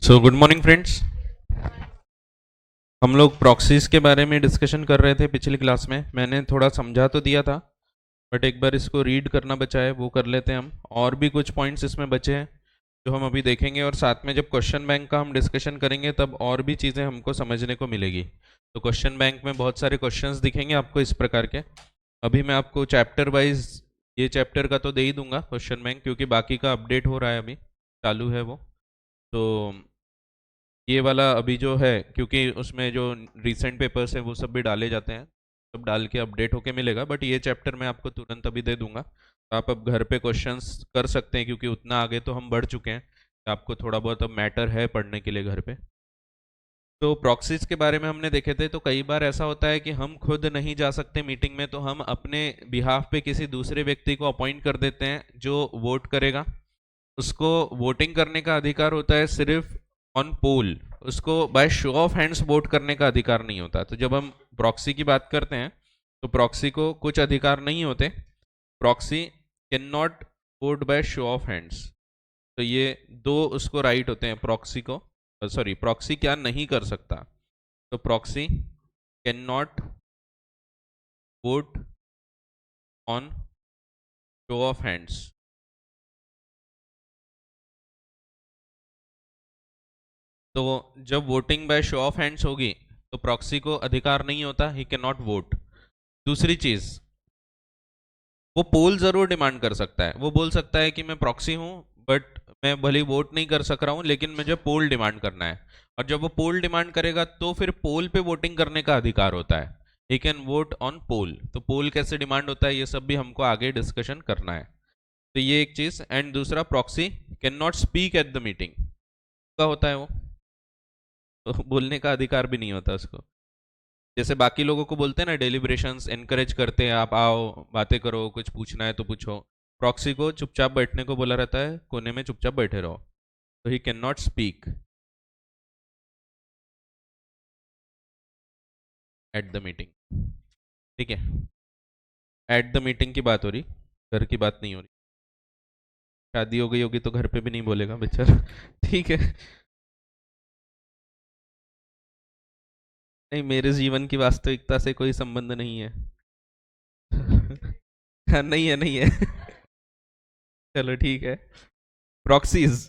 So good morning friends. हम लोग proxies के बारे में डिस्कशन कर रहे थे पिछली क्लास में। मैंने थोड़ा समझा तो दिया था, बट एक बार इसको रीड करना बचा है, वो कर लेते हैं हम। और भी कुछ पॉइंट्स इसमें बचे हैं जो हम अभी देखेंगे, और साथ में जब क्वेश्चन बैंक का हम डिस्कशन करेंगे तब और भी चीज़ें हमको समझने को मिलेगी। तो क्वेश्चन बैंक में बहुत सारे क्वेश्चंस दिखेंगे आपको इस प्रकार के। अभी मैं आपको चैप्टर वाइज ये चैप्टर का तो दे ही दूंगा क्वेश्चन बैंक, क्योंकि बाकी का अपडेट हो रहा है, अभी चालू है वो। तो ये वाला अभी जो है, क्योंकि उसमें जो रीसेंट पेपर्स हैं वो सब भी डाले जाते हैं, सब डाल के अपडेट होके मिलेगा। बट ये चैप्टर मैं आपको तुरंत अभी दे दूंगा, तो आप अब घर पे क्वेश्चंस कर सकते हैं, क्योंकि उतना आगे तो हम बढ़ चुके हैं कि आपको थोड़ा बहुत अब मैटर है पढ़ने के लिए घर पे। तो प्रॉक्सीज के बारे में हमने देखे थे। तो कई बार ऐसा होता है कि हम खुद नहीं जा सकते मीटिंग में, तो हम अपने बिहाफ पे किसी दूसरे व्यक्ति को अपॉइंट कर देते हैं जो वोट करेगा। उसको वोटिंग करने का अधिकार होता है सिर्फ ऑन पोल, उसको by show of hands vote करने का अधिकार नहीं होता। तो जब हम प्रॉक्सी की बात करते हैं तो प्रॉक्सी को कुछ अधिकार नहीं होते। Proxy can not vote by show of hands. तो ये दो उसको राइट होते हैं प्रॉक्सी को। सॉरी, प्रॉक्सी क्या नहीं कर सकता? तो proxy can not vote on show of hands. तो जब voting by show of hands होगी तो प्रॉक्सी को अधिकार नहीं होता, ही कैन नॉट वोट। दूसरी चीज, वो पोल जरूर डिमांड कर सकता है। वो बोल सकता है कि मैं प्रॉक्सी हूं, बट मैं भले वोट नहीं कर सक रहा हूं, लेकिन मुझे पोल डिमांड करना है। और जब वो पोल डिमांड करेगा तो फिर पोल पे वोटिंग करने का अधिकार होता है। ही कैन वोट ऑन पोल। तो पोल कैसे डिमांड होता है ये सब भी हमको आगे डिस्कशन करना है। तो ये एक चीज। एंड दूसरा, proxy can not speak at the meeting. क्या होता है वो? तो बोलने का अधिकार भी नहीं होता उसको। जैसे बाकी लोगों को बोलते हैं ना, डेलिब्रेशंस एनकरेज करते हैं, आप आओ बातें करो, कुछ पूछना है तो पूछो। प्रॉक्सी को चुपचाप बैठने को बोला रहता है, कोने में चुपचाप बैठे रहो। तो he can not speak at the meeting. ठीक है, एट द मीटिंग की बात हो रही, घर की बात नहीं हो रही। शादी हो गई होगी तो घर पे भी नहीं बोलेगा बेचारा। ठीक है। नहीं, मेरे जीवन की वास्तविकता से कोई संबंध नहीं है। हाँ, नहीं है, नहीं है। चलो ठीक है। Proxies,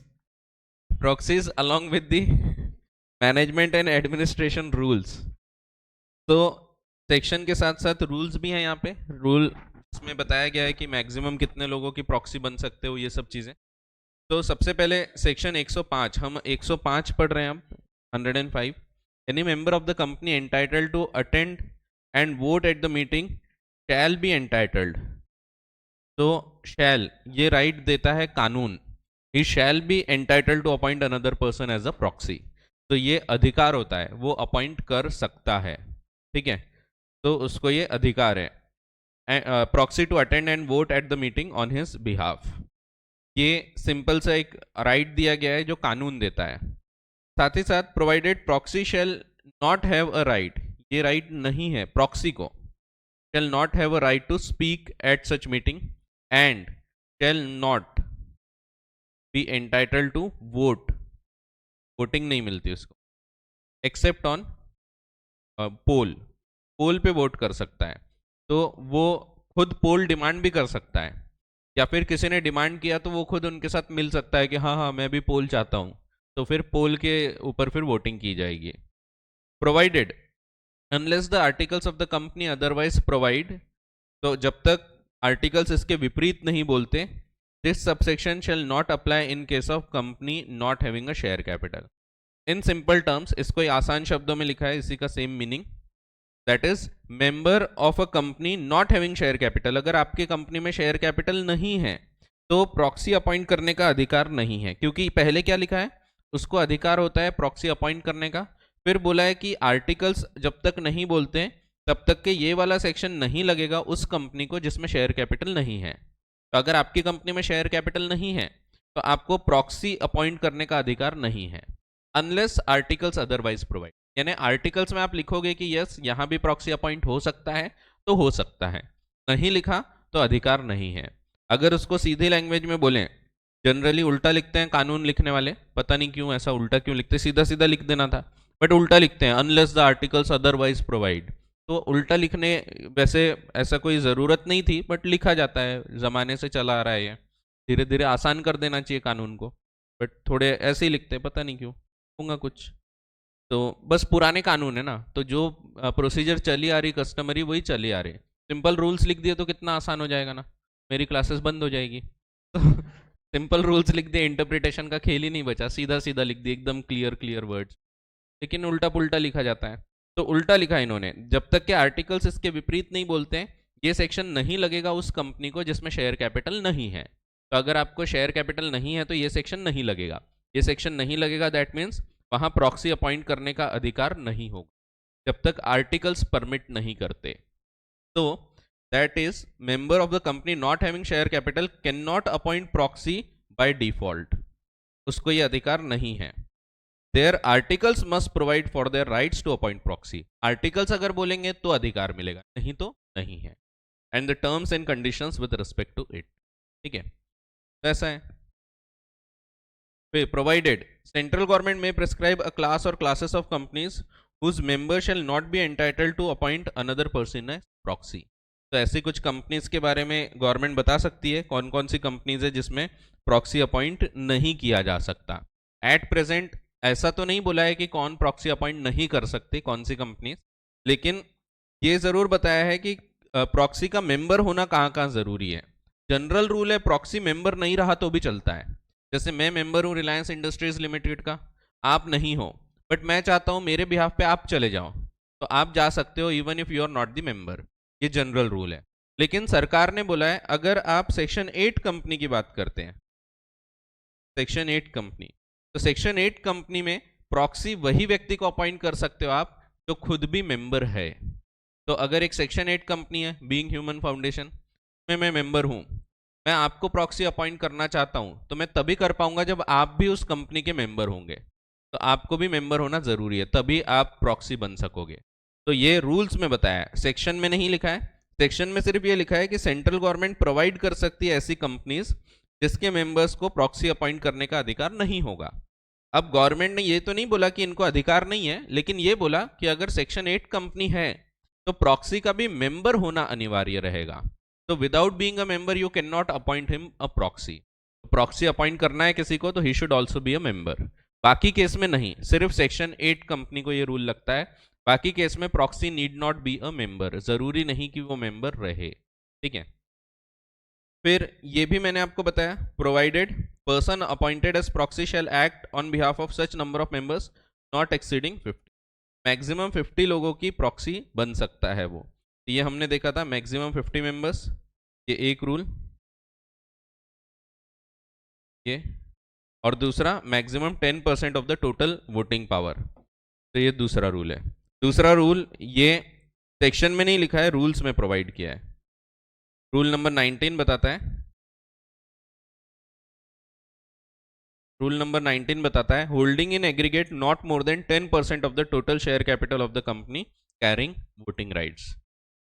proxies along with the management and administration rules. तो सेक्शन के साथ साथ रूल्स भी हैं यहाँ पे। रूल इसमें बताया गया है कि मैक्सिमम कितने लोगों की प्रॉक्सी बन सकते हो, ये सब चीज़ें। तो सबसे पहले सेक्शन 105, हम 105 पढ़ रहे हैं हम। 105, any member of the company entitled to attend and vote at the meeting shall be entitled. तो शैल, ये राइट देता है कानून। He shall be entitled to appoint another person as a proxy. तो ये अधिकार होता है, वो अपॉइंट कर सकता है। ठीक है, तो उसको ये अधिकार है, proxy to attend and vote at the meeting on his behalf. ये सिंपल सा एक राइट दिया गया है जो कानून देता है। साथ ही साथ provided proxy shall not have a right, ये राइट नहीं है प्रॉक्सी को, shall not have a right to speak at such meeting and shall not be entitled to vote। Voting नहीं मिलती उसको, एक्सेप्ट ऑन पोल। पोल पे वोट कर सकता है। तो वो खुद पोल डिमांड भी कर सकता है, या फिर किसी ने डिमांड किया तो वो खुद उनके साथ मिल सकता है कि हाँ हाँ मैं भी पोल चाहता हूँ। तो फिर पोल के ऊपर फिर वोटिंग की जाएगी। Provided unless the articles of the company otherwise provide. तो जब तक आर्टिकल्स इसके विपरीत नहीं बोलते, this subsection shall not apply in case of company not having a share capital. In simple terms, इसको आसान शब्दों में लिखा है, इसी का same meaning. That is, member of a company not having share capital. अगर आपकी कंपनी में शेयर कैपिटल नहीं है तो प्रॉक्सी अपॉइंट करने का अधिकार नहीं है, क्योंकि पहले क्या लिखा है, उसको अधिकार होता है प्रॉक्सी अपॉइंट करने का। फिर बोला है कि आर्टिकल्स जब तक नहीं बोलते तब तक के ये वाला सेक्शन नहीं लगेगा उस कंपनी को जिसमें शेयर कैपिटल नहीं है। तो अगर आपकी कंपनी में शेयर कैपिटल नहीं है तो आपको प्रॉक्सी अपॉइंट करने का अधिकार नहीं है, अनलेस आर्टिकल्स अदरवाइज प्रोवाइड। यानी आर्टिकल्स में आप लिखोगे कि यस यहां भी प्रॉक्सी अपॉइंट हो सकता है तो हो सकता है, नहीं लिखा तो अधिकार नहीं है। अगर उसको सीधी लैंग्वेज में बोलें जनरली उल्टा लिखते हैं कानून लिखने वाले, पता नहीं क्यों ऐसा उल्टा क्यों लिखते, सीधा सीधा लिख देना था, बट उल्टा लिखते हैं, unless the articles otherwise provide. तो उल्टा लिखने वैसे ऐसा कोई ज़रूरत नहीं थी, बट लिखा जाता है, ज़माने से चला आ रहा है ये, धीरे धीरे आसान कर देना चाहिए कानून को, बट थोड़े ऐसे ही लिखते हैं, पता नहीं क्यों होगा कुछ। तो बस पुराने कानून है ना, तो जो प्रोसीजर चली आ रही कस्टमरी वही चली आ रही। सिंपल रूल्स लिख दिए तो कितना आसान हो जाएगा ना, मेरी क्लासेस बंद हो जाएगी। तो सिंपल रूल्स लिख दिए, इंटरप्रिटेशन का खेल ही नहीं बचा, सीधा सीधा लिख दिए एकदम क्लियर क्लियर वर्ड्स, लेकिन उल्टा पुल्टा लिखा जाता है। तो उल्टा लिखा इन्होंने, जब तक के आर्टिकल्स इसके विपरीत नहीं बोलते हैं, ये सेक्शन नहीं लगेगा उस कंपनी को जिसमें शेयर कैपिटल नहीं है। तो अगर आपको शेयर कैपिटल नहीं है तो ये सेक्शन नहीं लगेगा, ये सेक्शन नहीं लगेगा, दैट मीन्स वहां प्रॉक्सी अपॉइंट करने का अधिकार नहीं होगा जब तक आर्टिकल्स परमिट नहीं करते। तो that is member of the company not having share capital can not appoint proxy by default, उसको ये अधिकार नहीं है। Their articles must provide for their rights to appoint proxy, articles अगर बोलेंगे तो अधिकार मिलेगा, नहीं तो नहीं है। And the terms and conditions with respect to it, ठीक है, तो ऐसा है। प्रोवाइडेड सेंट्रल गवर्नमेंट में प्रिस्क्राइब अ क्लास और classes of companies whose members shall not be entitled to appoint another person as proxy। तो ऐसी कुछ कंपनीज के बारे में गवर्नमेंट बता सकती है कौन कौन सी कंपनीज है जिसमें प्रॉक्सी अपॉइंट नहीं किया जा सकता। एट प्रेजेंट ऐसा तो नहीं बोला है कि कौन प्रॉक्सी अपॉइंट नहीं कर सकते, कौन सी कंपनीज, लेकिन ये जरूर बताया है कि प्रॉक्सी का मेंबर होना कहाँ कहाँ जरूरी है। जनरल रूल है प्रॉक्सी मेंबर नहीं रहा तो भी चलता है, जैसे मैं मेंबर हूँ रिलायंस इंडस्ट्रीज लिमिटेड का, आप नहीं हो, बट मैं चाहता हूं मेरे बिहाफ पे आप चले जाओ, तो आप जा सकते हो even if you are not the member, ये जनरल रूल है। लेकिन सरकार ने बोला है अगर आप सेक्शन 8 कंपनी की बात करते हैं, सेक्शन 8 कंपनी, तो सेक्शन 8 कंपनी में प्रॉक्सी वही व्यक्ति को अपॉइंट कर सकते हो आप जो खुद भी मेंबर है। तो अगर एक सेक्शन 8 कंपनी है बीइंग ह्यूमन फाउंडेशन में मैं मेंबर हूं, मैं आपको प्रॉक्सी अपॉइंट करना चाहता हूं, तो मैं तभी कर पाऊंगा जब आप भी उस कंपनी के मेंबर होंगे, तो आपको भी मेंबर होना जरूरी है, तभी आप प्रॉक्सी बन सकोगे। तो ये रूल्स में बताया है, सेक्शन में नहीं लिखा है, सेक्शन में सिर्फ ये लिखा है कि सेंट्रल गवर्नमेंट प्रोवाइड कर सकती है ऐसी कंपनीज जिसके मेंबर्स को प्रॉक्सी अपॉइंट करने का अधिकार नहीं होगा। अब गवर्नमेंट ने ये तो नहीं बोला कि इनको अधिकार नहीं है, लेकिन ये बोला कि अगर सेक्शन 8 कंपनी है तो प्रॉक्सी का भी मेंबर होना अनिवार्य रहेगा। तो without being a member you can not appoint him a proxy, proxy appoint करना है किसी को तो he should also be a member. बाकी केस में नहीं, सिर्फ सेक्शन 8 कंपनी को ये रूल लगता है, बाकी केस में proxy need not be a member, जरूरी नहीं कि वो मेंबर रहे, ठीक है। फिर ये भी मैंने आपको बताया, provided person appointed as proxy shall act on behalf of such number of members not exceeding 50, maximum 50 लोगों की प्रॉक्सी बन सकता है वो, ये हमने देखा था मैक्सिमम 50 मेंबर्स, ये एक रूल, ये, और दूसरा maximum 10% of the total voting power, तो ये दूसरा रूल है। दूसरा रूल ये सेक्शन में नहीं लिखा है, रूल्स में प्रोवाइड किया है। रूल नंबर 19 बताता है, रूल नंबर 19 बताता है holding in aggregate not more than 10% of the total share capital of the company carrying voting rights.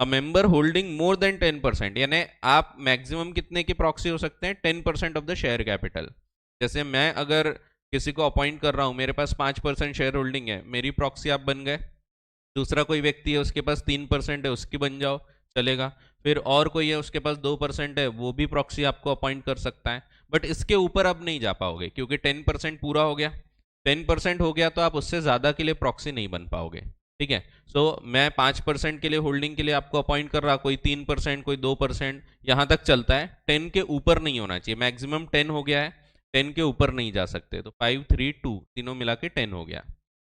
A member holding more than 10%, यानी आप मैक्सिमम कितने के प्रॉक्सी हो सकते हैं, 10% ऑफ द शेयर कैपिटल। जैसे मैं अगर किसी को अपॉइंट कर रहा हूं, मेरे पास 5% शेयर होल्डिंग है, मेरी प्रॉक्सी आप बन गए, दूसरा कोई व्यक्ति है उसके पास 3% है, उसकी बन जाओ, चलेगा। फिर और कोई है उसके पास 2% है, वो भी प्रॉक्सी आपको अपॉइंट कर सकता है, बट इसके ऊपर अब नहीं जा पाओगे क्योंकि 10% पूरा हो गया, 10% हो गया तो आप उससे ज़्यादा के लिए प्रॉक्सी नहीं बन पाओगे, ठीक है। सो मैं 5% के लिए होल्डिंग के लिए आपको अपॉइंट कर रहा, कोई 3%, कोई 2%, यहाँ तक चलता है, 10 के ऊपर नहीं होना चाहिए, मैक्सिमम 10 हो गया है, 10 के ऊपर नहीं जा सकते, तो 5, 3, 2 तीनों मिला के 10 हो गया।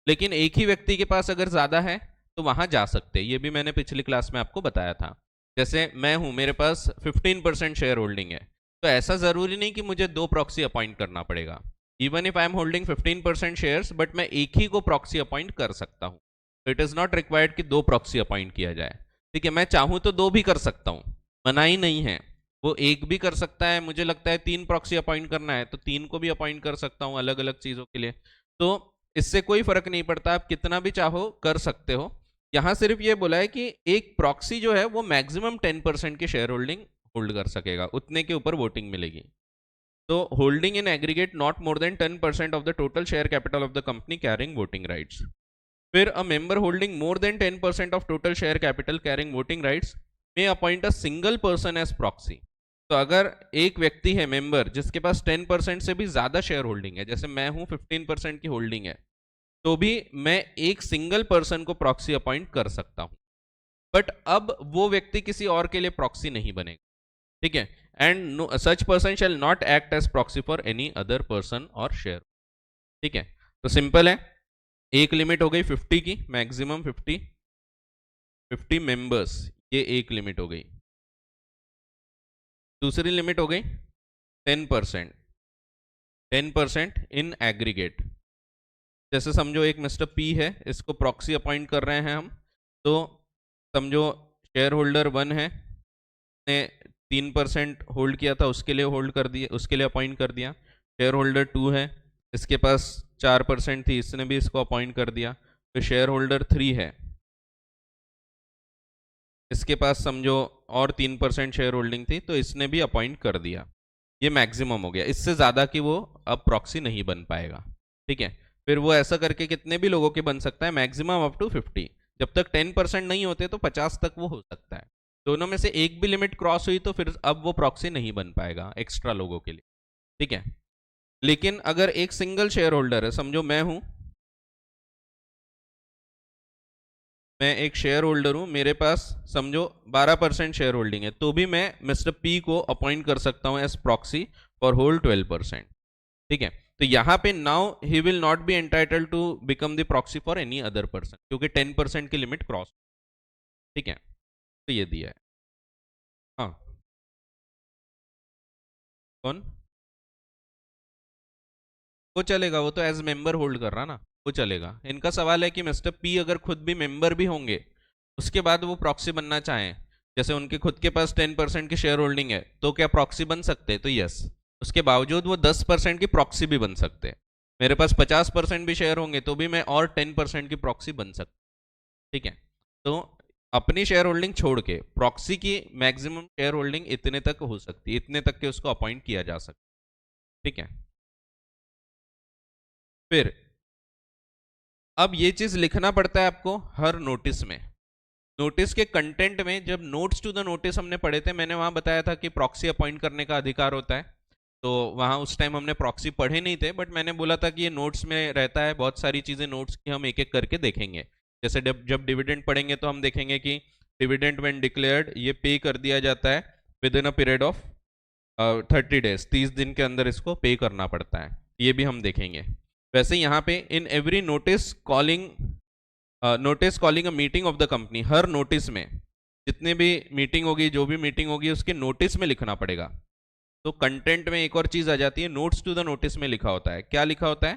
लेकिन एक ही व्यक्ति के पास अगर ज़्यादा है तो वहां जा सकते हैं, ये भी मैंने पिछली क्लास में आपको बताया था। जैसे मैं हूं, मेरे पास 15% शेयर होल्डिंग है, तो ऐसा जरूरी नहीं कि मुझे 2 प्रॉक्सी अपॉइंट करना पड़ेगा। Even if I am holding 15% shares, but मैं एक ही को प्रॉक्सी अपॉइंट कर सकता हूं, तो इट इज नॉट रिक्वायर्ड कि 2 प्रॉक्सी अपॉइंट किया जाए, ठीक है। मैं चाहूं तो 2 भी कर सकता हूं, मनाही नहीं है, वो एक भी कर सकता है, मुझे लगता है 3 प्रॉक्सी अपॉइंट करना है तो 3 को भी अपॉइंट कर सकता हूं अलग अलग चीजों के लिए, तो इससे कोई फर्क नहीं पड़ता, आप कितना भी चाहो कर सकते हो। यहां सिर्फ ये बोला है कि एक प्रॉक्सी जो है वो मैक्सिमम 10% की शेयर होल्डिंग होल्ड कर सकेगा, उतने के ऊपर वोटिंग मिलेगी, तो holding in aggregate not more than 10% of the total share capital of the company carrying voting rights. फिर a member holding more than 10% of total share capital carrying voting rights may appoint a single person as proxy. तो अगर एक व्यक्ति है member जिसके पास 10% से भी ज्यादा शेयर होल्डिंग है, जैसे मैं हूं 15% की होल्डिंग है, तो भी मैं एक सिंगल पर्सन को प्रॉक्सी अपॉइंट कर सकता हूं। बट अब वो व्यक्ति किसी और के लिए प्रॉक्सी नहीं बनेगा, ठीक है। And such person shall not act as proxy for any other person और शेयर, ठीक है। तो सिंपल है, एक लिमिट हो गई 50 की, मैक्सिमम 50 मेंबर्स, ये एक लिमिट हो गई। दूसरी लिमिट हो गई 10% इन एग्रीगेट। जैसे समझो एक मिस्टर पी है, इसको प्रॉक्सी अपॉइंट कर रहे हैं हम, तो समझो शेयर होल्डर 1 है, ने 3% होल्ड किया था, उसके लिए होल्ड कर दिया, उसके लिए अपॉइंट कर दिया। शेयर होल्डर 2 है, इसके पास 4% थी, इसने भी इसको अपॉइंट कर दिया। फिर शेयर होल्डर 3 है, इसके पास समझो और 3% शेयर होल्डिंग थी, तो इसने भी अपॉइंट कर दिया। ये मैक्सिमम हो गया, इससे ज़्यादा कि वो अब प्रॉक्सी नहीं बन पाएगा, ठीक है। फिर वो ऐसा करके कितने भी लोगों के बन सकता है, मैक्सिमम अप टू 50। जब तक 10% नहीं होते तो 50 तक वो हो सकता है। दोनों में से एक भी लिमिट क्रॉस हुई तो फिर अब वो प्रॉक्सी नहीं बन पाएगा एक्स्ट्रा लोगों के लिए, ठीक है। लेकिन अगर एक सिंगल शेयर होल्डर है, समझो मैं एक शेयर होल्डर हूं, मेरे पास समझो 12% शेयर होल्डिंग है, तो भी मैं मिस्टर पी को अपॉइंट कर सकता हूं एज प्रॉक्सी फॉर होल 12%, ठीक है। तो यहां पे now he will not be entitled to become the proxy for any other person, क्योंकि 10% की लिमिट क्रॉस, ठीक है। तो ये दिया है। हाँ, कौन? वो चलेगा, वो तो एज मेंबर होल्ड कर रहा ना, वो चलेगा। इनका सवाल है कि मिस्टर पी अगर खुद भी मेंबर भी होंगे, उसके बाद वो प्रॉक्सी बनना चाहें, जैसे उनके खुद के पास 10% की शेयर होल्डिंग है, तो क्या प्रॉक्सी बन सकते हैं? तो यस, उसके बावजूद वो 10% की प्रॉक्सी भी बन सकते हैं। मेरे पास 50% भी शेयर होंगे तो भी मैं और 10% की प्रॉक्सी बन सकता, ठीक है। तो अपनी शेयर होल्डिंग छोड़ के प्रॉक्सी की मैक्सिमम शेयर होल्डिंग इतने तक हो सकती है, इतने तक के उसको अपॉइंट किया जा सकता, ठीक है। फिर अब ये चीज लिखना पड़ता है आपको हर नोटिस में। नोटिस के कंटेंट में, जब नोट्स टू द नोटिस हमने पढ़े थे, मैंने वहां बताया था कि प्रॉक्सी अपॉइंट करने का अधिकार होता है। तो वहां उस टाइम हमने प्रॉक्सी पढ़े नहीं थे, बट मैंने बोला था कि ये नोट्स में रहता है, बहुत सारी चीजें नोट्स की हम एक एक करके देखेंगे। जैसे जब डिविडेंड पढ़ेंगे तो हम देखेंगे कि डिविडेंड व्हेन डिक्लेयर्ड ये पे कर दिया जाता है with in a period of 30 days, 30 दिन के अंदर इसको पे करना पड़ता है, ये भी हम देखेंगे। वैसे यहाँ पे in every notice calling a meeting of the company, her notice में जितने भी मीटिंग होगी, जो भी मीटिंग होगी, उसके नोटिस में लिखना पड़ेगा। तो कंटेंट में एक और चीज आ जाती है, नोट्स टू द नोटिस में लिखा होता है, क्या लिखा होता है?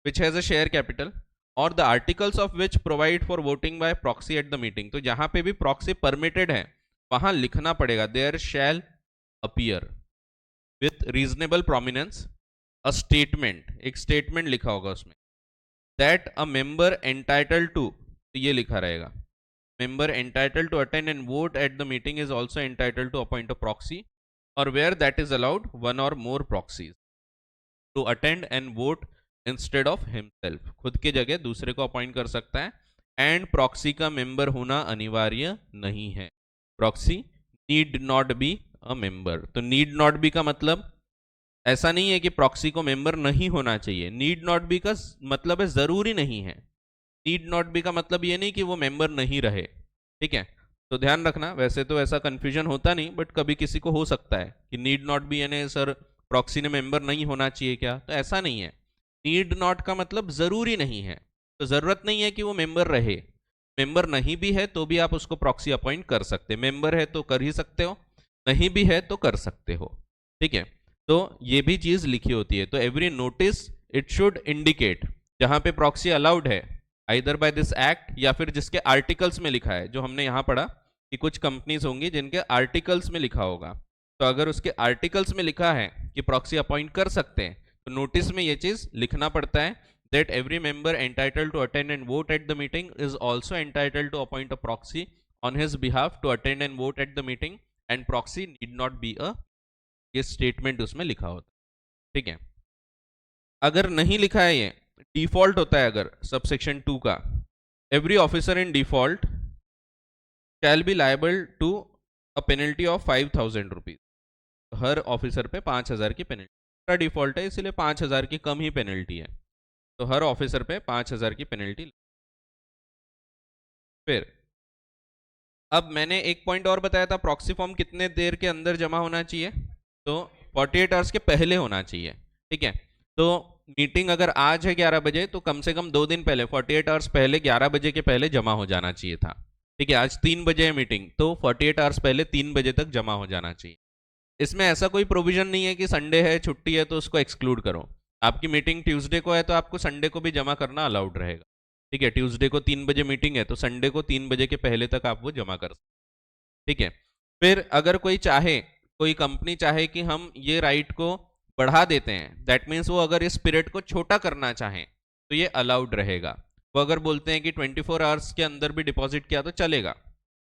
Which has a share capital और the articles of which provide for voting by proxy at the meeting. तो जहां पे भी प्रॉक्सी परमिटेड है वहां लिखना पड़ेगा, there shall appear with reasonable prominence a statement, एक स्टेटमेंट लिखा होगा उसमें, that a member entitled to, ये लिखा रहेगा, member entitled to attend and vote at the meeting is also entitled to appoint a proxy, or where that is allowed, one or more proxies to attend and vote instead of himself, खुद की जगह दूसरे को appoint कर सकता है। And proxy का member होना अनिवार्य नहीं है, proxy need not be a member. तो नीड नॉट बी का मतलब ऐसा नहीं है कि प्रॉक्सी को मेंबर नहीं होना चाहिए, नीड नॉट बी का मतलब है जरूरी नहीं है। नीड नॉट बी का मतलब ये नहीं कि वो मेंबर नहीं रहे, ठीक है। तो ध्यान रखना, वैसे तो ऐसा कंफ्यूजन होता नहीं, बट कभी किसी को हो सकता है कि नीड नॉट बी यानी सर प्रॉक्सी ने मेंबर नहीं होना चाहिए क्या, तो ऐसा नहीं है। नीड नॉट का मतलब जरूरी नहीं है, तो जरूरत नहीं है कि वो मेंबर रहे। मेंबर नहीं भी है तो भी आप उसको प्रॉक्सी अपॉइंट कर सकते, मेंबर है तो कर ही सकते हो, नहीं भी है तो कर सकते हो, ठीक है। तो ये भी चीज लिखी होती है। तो every notice it should indicate, जहां पे प्रॉक्सी अलाउड है आइदर बाय दिस एक्ट या फिर जिसके आर्टिकल्स में लिखा है, जो हमने यहां पढ़ा कि कुछ कंपनीज होंगी जिनके आर्टिकल्स में लिखा होगा, तो अगर उसके आर्टिकल्स में लिखा है कि प्रॉक्सी अपॉइंट कर सकते हैं, तो नोटिस में ये चीज लिखना पड़ता है, that every member entitled to attend and vote at the meeting is also entitled to appoint a proxy on his behalf to attend and vote at the meeting, and proxy need not be a, ये statement उसमें लिखा होता है। ठीक है। अगर नहीं लिखा है, ये डिफॉल्ट होता है अगर सबसेक्शन 2 का, every officer in default shall be liable to a penalty of 5,000 rupees. हर ऑफिसर पे 5,000 की पेनल्टी, डिफॉल्ट है इसलिए 5,000 की कम ही पेनल्टी है, तो हर ऑफिसर पे 5,000 की पेनल्टी। फिर अब मैंने एक पॉइंट और बताया था, प्रॉक्सी फॉर्म कितने देर के अंदर जमा होना चाहिए, तो 48 आवर्स के पहले होना चाहिए। ठीक है, तो मीटिंग अगर आज है 11 बजे तो कम से कम 2 दिन पहले 48 आवर्स पहले 11 बजे के पहले जमा हो जाना चाहिए था। ठीक है, आज 3 बजे है मीटिंग, तो 48 आवर्स पहले 3 बजे तक जमा हो जाना चाहिए। इसमें ऐसा कोई प्रोविजन नहीं है कि संडे है छुट्टी है तो उसको एक्सक्लूड करो। आपकी मीटिंग ट्यूसडे को है तो आपको संडे को भी जमा करना अलाउड रहेगा। ठीक है, ट्यूसडे को 3 बजे मीटिंग है तो संडे को 3 बजे के पहले तक आप वो जमा कर सकते। ठीक है, फिर अगर कोई चाहे, कोई कंपनी चाहे कि हम ये राइट को बढ़ा देते हैं, दैट मीन्स वो अगर इस पीरियड को छोटा करना चाहें तो ये अलाउड रहेगा। वो अगर बोलते हैं कि 24 आवर्स के अंदर भी डिपॉजिट किया तो चलेगा,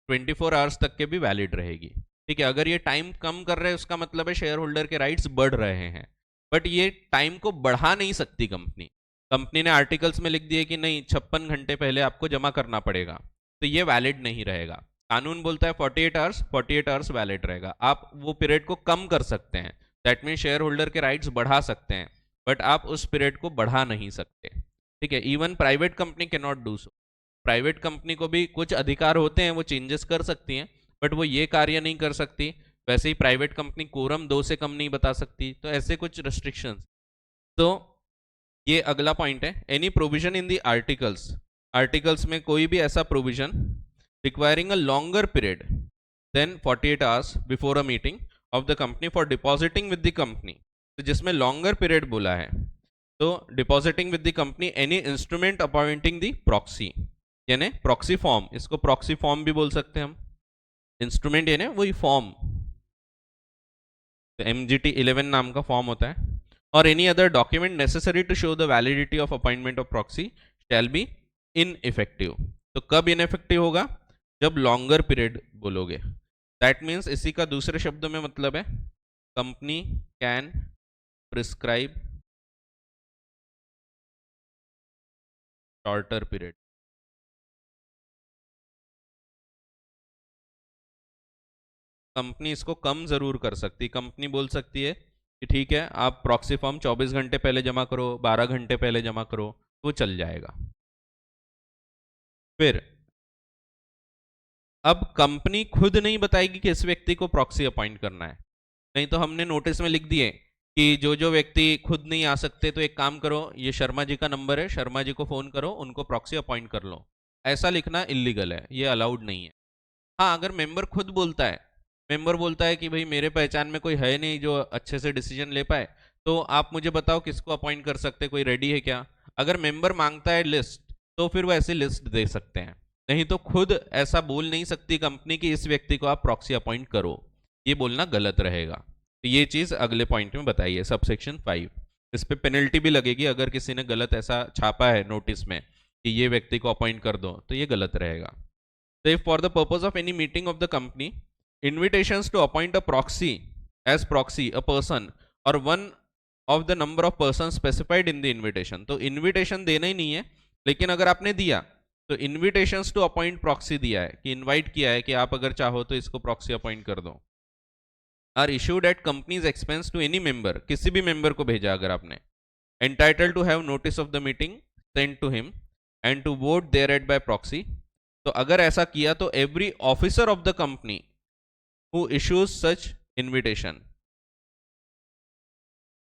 24 आवर्स तक के भी वैलिड रहेगी। ठीक है, अगर ये टाइम कम कर रहे हैं उसका मतलब है शेयर होल्डर के राइट्स बढ़ रहे हैं, बट ये टाइम को बढ़ा नहीं सकती कंपनी। कंपनी ने आर्टिकल्स में लिख दिए कि नहीं 56 घंटे पहले आपको जमा करना पड़ेगा, तो ये वैलिड नहीं रहेगा। कानून बोलता है 48 आवर्स, 48 आवर्स वैलिड रहेगा। आप वो पीरियड को कम कर सकते हैं, दैट मीन शेयर होल्डर के राइट्स बढ़ा सकते हैं, बट आप उस पीरियड को बढ़ा नहीं सकते। ठीक है, even private company can not do so. Private company को भी कुछ अधिकार होते हैं, वो चेंजेस कर सकती हैं, बट वो ये कार्य नहीं कर सकती। वैसे ही प्राइवेट कंपनी कोरम 2 से कम नहीं बता सकती, तो ऐसे कुछ रेस्ट्रिक्शंस। तो ये अगला पॉइंट है, any provision in the articles, articles में कोई भी ऐसा provision requiring a longer period than 48 hours before a meeting of the company for depositing with the company, तो जिसमें लॉन्गर पीरियड बोला है, तो depositing with the company any instrument appointing the proxy, यानी प्रॉक्सी फॉर्म, इसको proxy form भी बोल सकते हैं हम, इंस्ट्रूमेंट यानी वही फॉर्म, तो MGT 11 नाम का फॉर्म होता है, और any other document necessary to show the validity of appointment of proxy shall be ineffective. तो कब इनइफेक्टिव होगा, जब लॉन्गर पीरियड बोलोगे। दैट मीन्स इसी का दूसरे शब्दों में मतलब है company can prescribe shorter period. Company इसको कम जरूर कर सकती, कंपनी बोल सकती है कि ठीक है आप प्रॉक्सी फॉर्म 24 घंटे पहले जमा करो, 12 घंटे पहले जमा करो, वो चल जाएगा। फिर अब कंपनी खुद नहीं बताएगी कि इस व्यक्ति को प्रॉक्सी अपॉइंट करना है। नहीं तो हमने नोटिस में लिख दिए कि जो जो व्यक्ति खुद नहीं आ सकते तो एक काम करो, ये शर्मा जी का नंबर है, शर्मा जी को फोन करो, उनको प्रॉक्सी अपॉइंट कर लो। ऐसा लिखना इलीगल है, ये अलाउड नहीं है। हाँ, अगर मेंबर खुद बोलता है, मेंबर बोलता है कि भाई मेरे पहचान में कोई है नहीं जो अच्छे से डिसीजन ले पाए, तो आप मुझे बताओ किसको अपॉइंट कर सकते, कोई रेडी है क्या। अगर मेंबर मांगता है लिस्ट तो फिर वो ऐसी लिस्ट दे सकते हैं, नहीं तो खुद ऐसा बोल नहीं सकती कंपनी कि इस व्यक्ति को आप प्रॉक्सी अपॉइंट करो, ये बोलना गलत रहेगा। तो ये चीज अगले पॉइंट में बताइए, सबसेक्शन 5। इस पे पेनल्टी भी लगेगी अगर किसी ने गलत ऐसा छापा है नोटिस में कि ये व्यक्ति को अपॉइंट कर दो, तो ये गलत रहेगा। So if for the purpose of any meeting of the company, invitations to appoint a proxy as proxy a person or one of the number of persons specified in the invitation, तो invitation देना ही नहीं है, लेकिन अगर आपने दिया तो invitations to appoint proxy दिया है कि invite किया है कि आप अगर चाहो तो इसको proxy appoint कर दो, are issued at company's expense to any member, किसी भी member को भेजा अगर आपने, entitled to have notice of the meeting sent to him and to vote thereat by proxy, तो अगर ऐसा किया तो every officer of the company who issues such invitation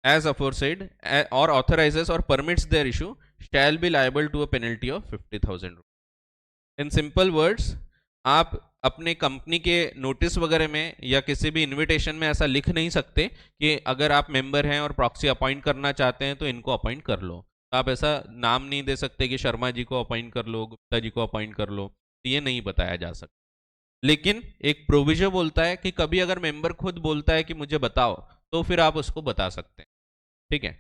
as aforesaid और ऑथराइजेस और permits their issue shall be liable to a penalty of 50,000 rupees. In simple words, आप अपने company के नोटिस वगैरह में या किसी भी इनविटेशन में ऐसा लिख नहीं सकते कि अगर आप मेंबर हैं और प्रॉक्सी अपॉइंट करना चाहते हैं तो इनको अपॉइंट कर लो। तो आप ऐसा नाम नहीं दे सकते कि शर्मा जी को अपॉइंट कर लो, गुप्ता जी को अपॉइंट कर लो, ये नहीं बताया जा सकता। लेकिन एक प्रोविजन बोलता है कि कभी अगर मेंबर खुद बोलता है कि मुझे बताओ, तो फिर आप उसको बता सकते हैं। ठीक है,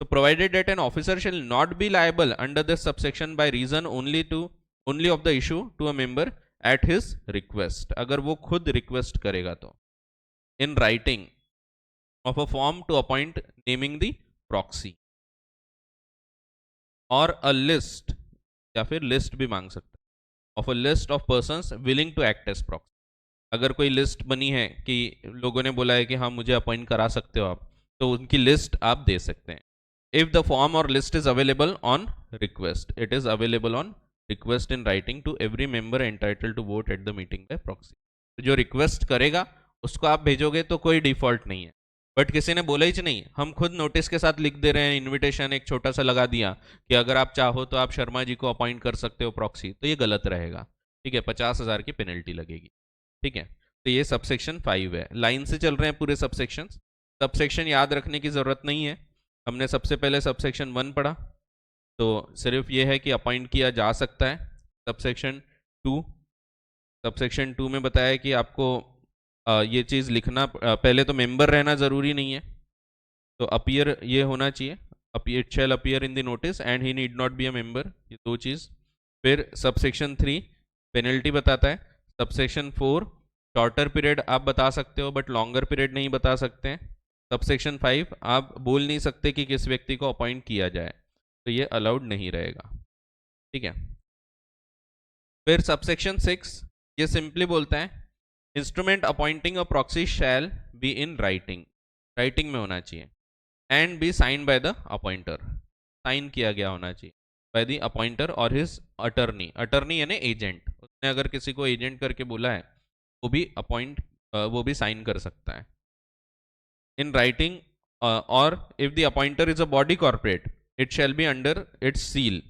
तो provided that an officer shall not be liable under this subsection by reason only of the issue to a member at his request, अगर वो खुद रिक्वेस्ट करेगा तो, in writing of a form to appoint naming the proxy, और a list, या फिर list भी मांग सकते हैं, of a list of persons willing to act as proxy. अगर कोई लिस्ट बनी है कि लोगों ने बोला है कि हाँ मुझे अपॉइंट करा सकते हो आप, तो उनकी लिस्ट आप दे सकते हैं। इफ द फॉर्म और list is available on request, it is available on request in writing to every member entitled to vote at the meeting by proxy. तो जो रिक्वेस्ट करेगा उसको आप भेजोगे तो कोई डिफॉल्ट नहीं है। बट किसी ने बोला ही नहीं, हम खुद नोटिस के साथ लिख दे रहे हैं, इनविटेशन एक छोटा सा लगा दिया कि अगर आप चाहो तो आप शर्मा जी को अपॉइंट कर सकते हो प्रॉक्सी, तो ये गलत रहेगा। ठीक है, 50,000 की पेनल्टी लगेगी। ठीक है, तो ये सबसेक्शन 5 है। लाइन से चल रहे हैं पूरे सबसेक्शन। सबसेक्शन याद रखने की जरूरत नहीं है, हमने सबसे पहले सबसेक्शन 1 पढ़ा, तो सिर्फ ये है कि अपॉइंट किया जा सकता है। सबसेक्शन 2, सबसेक्शन 2 में बताया कि आपको ये चीज़ लिखना, पहले तो मेंबर रहना ज़रूरी नहीं है, तो अपीयर ये होना चाहिए, it shall appear in the notice and he need not be a member, ये 2 चीज़। फिर सबसेक्शन 3 पेनल्टी बताता है। सबसेक्शन 4 शॉर्टर पीरियड आप बता सकते हो बट लॉन्गर पीरियड नहीं बता सकते हैं। सबसेक्शन 5 आप बोल नहीं सकते कि किस व्यक्ति को अपॉइंट किया जाए, तो ये अलाउड नहीं रहेगा। ठीक है, फिर सबसेक्शन 6 ये सिंपली बोलता है instrument appointing a proxy shall be in writing, writing में होना चाहिए, and be sign by the appointer, sign किया गया होना चाहिए बाय द अपॉइंटर और हिज अटर्नी, अटर्नी यानी एजेंट, उसने अगर किसी को एजेंट करके बोला है वो भी अपॉइंट, वो भी साइन कर सकता है इन राइटिंग, और if the appointer is a body corporate it shall be under its seal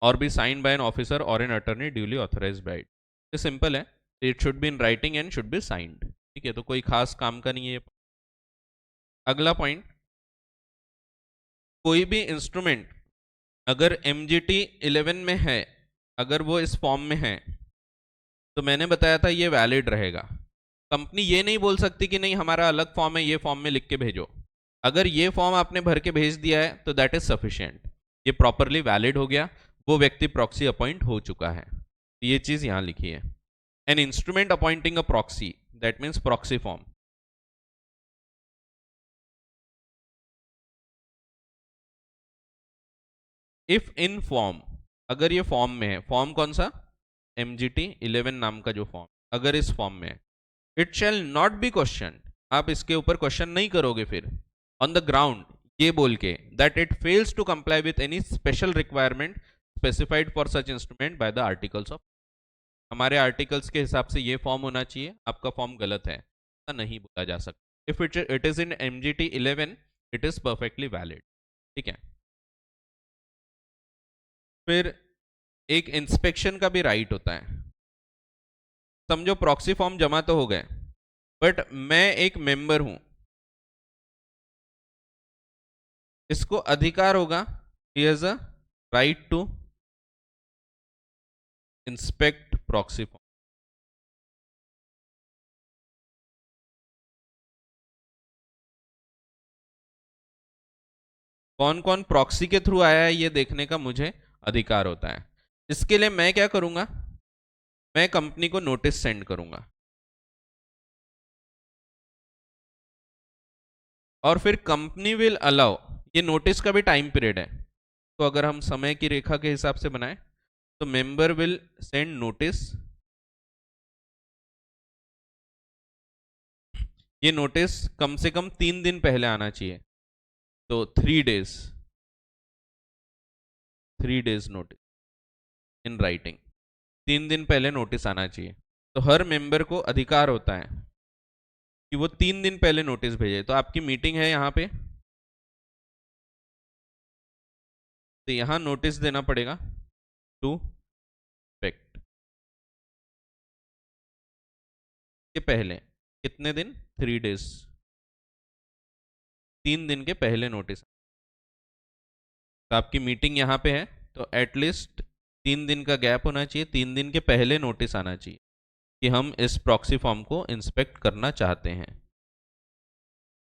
और be sign by an officer और an attorney duly authorised by it. ये सिंपल है, it should be in writing and should be signed. ठीक है, तो कोई खास काम का नहीं है। अगला पॉइंट, कोई भी इंस्ट्रूमेंट अगर MGT 11 में है, अगर वो इस फॉर्म में है, तो मैंने बताया था ये वैलिड रहेगा। कंपनी ये नहीं बोल सकती कि नहीं हमारा अलग फॉर्म है, ये फॉर्म में लिख के भेजो। अगर ये फॉर्म आपने भर के भेज दिया है तो दैट इज सफिशिएंट, ये प्रॉपरली वैलिड हो गया, वो व्यक्ति प्रॉक्सी अपॉइंट हो चुका है। ये चीज यहां लिखी है, an instrument appointing a proxy, that means proxy form. If in form, अगर ये फॉर्म में है, फॉर्म कौन सा, MGT 11 नाम का जो फॉर्म, अगर इस फॉर्म में है, it shall not B question, आप इसके ऊपर क्वेश्चन नहीं करोगे फिर ऑन द ग्राउंड, ये बोल के that it fails to comply with any special requirement specified for such instrument by the articles of, हमारे आर्टिकल्स के हिसाब से ये फॉर्म होना चाहिए, आपका फॉर्म गलत है, ऐसा नहीं बोला जा सकता। If it is in MGT 11 it is perfectly valid. ठीक है, फिर एक इंस्पेक्शन का भी राइट होता है। समझो प्रॉक्सी फॉर्म जमा तो हो गए, बट मैं एक मेंबर हूं, इसको अधिकार होगा, he has a right to inspect proxy form. कौन कौन प्रॉक्सी के थ्रू आया है ये देखने का मुझे अधिकार होता है। इसके लिए मैं क्या करूंगा, मैं कंपनी को नोटिस सेंड करूंगा, और फिर कंपनी विल अलाउ, ये नोटिस का भी टाइम पीरियड है, तो अगर हम समय की रेखा के हिसाब से बनाए तो मेंबर विल सेंड नोटिस, ये नोटिस कम से कम 3 दिन पहले आना चाहिए, तो 3 days, 3 days notice in writing, 3 दिन पहले नोटिस आना चाहिए। तो हर मेंबर को अधिकार होता है कि वो 3 दिन पहले नोटिस भेजे। तो आपकी मीटिंग है यहाँ पे, तो यहाँ नोटिस देना पड़ेगा टू इंस्पेक्ट के पहले, कितने दिन, 3 डेज, 3 दिन के पहले नोटिस। तो आपकी मीटिंग यहाँ पे है, तो एटलीस्ट 3 दिन का गैप होना चाहिए, 3 दिन के पहले नोटिस आना चाहिए कि हम इस प्रॉक्सी फॉर्म को इंस्पेक्ट करना चाहते हैं।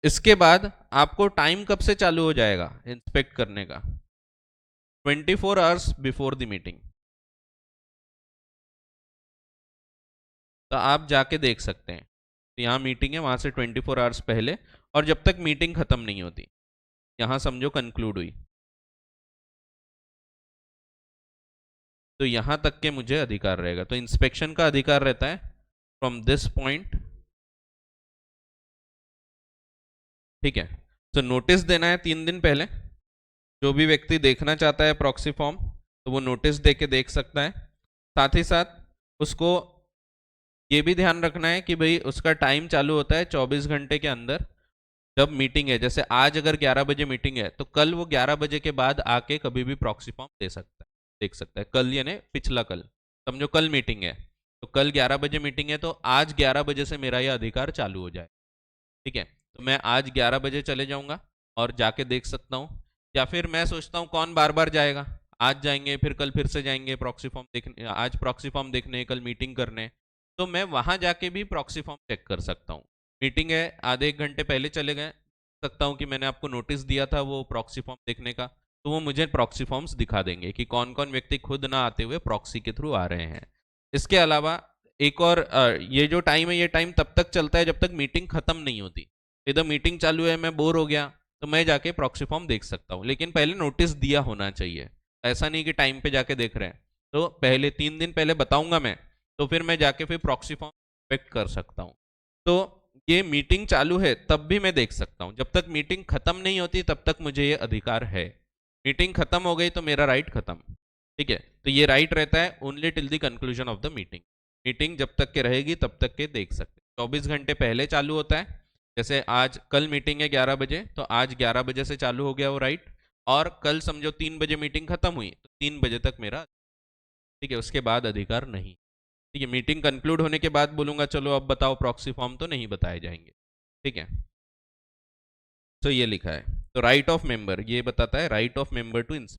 इसके बाद आपको टाइम कब से चालू हो जाएगा इंस्पेक्ट करने का, 24 आवर्स बिफोर द मीटिंग। तो आप जाके देख सकते हैं, तो यहाँ मीटिंग है, वहां से 24 आवर्स पहले, और जब तक मीटिंग खत्म नहीं होती, यहां समझो कंक्लूड हुई, तो यहां तक के मुझे अधिकार रहेगा। तो इंस्पेक्शन का अधिकार रहता है फ्रॉम दिस पॉइंट, ठीक है। तो नोटिस देना है 3 दिन पहले। जो भी व्यक्ति देखना चाहता है प्रॉक्सी फॉर्म, तो वो नोटिस दे के देख सकता है। साथ ही साथ उसको ये भी ध्यान रखना है कि भाई उसका टाइम चालू होता है 24 घंटे के अंदर। जब मीटिंग है, जैसे आज अगर 11 बजे मीटिंग है, तो कल वो 11 बजे के बाद आके कभी भी प्रॉक्सी फॉर्म दे सकता है, देख सकता है। कल यानी पिछला कल, समझो कल मीटिंग है, तो कल 11 बजे मीटिंग है, तो आज 11 बजे से मेरा यह अधिकार चालू हो जाए, ठीक है। तो मैं आज 11 बजे चले जाऊंगा और जाके देख सकता हूँ। या फिर मैं सोचता हूँ कौन बार बार जाएगा, आज जाएंगे फिर कल फिर से जाएंगे प्रॉक्सी फॉर्म देखने, आज प्रॉक्सी फॉर्म देखने कल मीटिंग करने, तो मैं वहां जाके भी प्रॉक्सी फॉर्म चेक कर सकता हूँ। मीटिंग है, आधे 1 घंटे पहले चले गए, सकता हूँ कि मैंने आपको नोटिस दिया था वो प्रॉक्सी फॉर्म देखने का, तो वो मुझे प्रॉक्सी फॉर्म्स दिखा देंगे कि कौन कौन व्यक्ति खुद ना आते हुए प्रॉक्सी के थ्रू आ रहे हैं। इसके अलावा एक और ये जो टाइम है, ये टाइम तब तक चलता है जब तक मीटिंग खत्म नहीं होती। इधर मीटिंग चालू है, मैं बोर हो गया, तो मैं जाके प्रॉक्सी फॉर्म देख सकता हूँ, लेकिन पहले नोटिस दिया होना चाहिए। ऐसा नहीं कि टाइम पे जाके देख रहे हैं, तो पहले 3 दिन पहले बताऊंगा मैं, तो फिर मैं जाके फिर प्रॉक्सी फॉर्म एक्सपेक्ट कर सकता हूँ। तो ये मीटिंग चालू है तब भी मैं देख सकता हूँ, जब तक मीटिंग खत्म नहीं होती तब तक मुझे ये अधिकार है। मीटिंग खत्म हो गई तो मेरा राइट खत्म, ठीक है। तो ये राइट रहता है only till the conclusion of the meeting. Meeting जब तक के रहेगी तब तक के देख सकते, 24 घंटे पहले चालू होता है। जैसे आज कल मीटिंग है 11 बजे, तो आज 11 बजे से चालू हो गया वो राइट, और कल समझो 3 बजे मीटिंग खत्म हुई, तो 3 बजे तक मेरा, ठीक है, उसके बाद अधिकार नहीं। ठीक है, मीटिंग कंक्लूड होने के बाद बोलूंगा चलो अब बताओ प्रॉक्सी फॉर्म, तो नहीं बताए जाएंगे, ठीक है। तो ये लिखा है, तो राइट ऑफ मेंबर ये बताता है, right of member to inspect.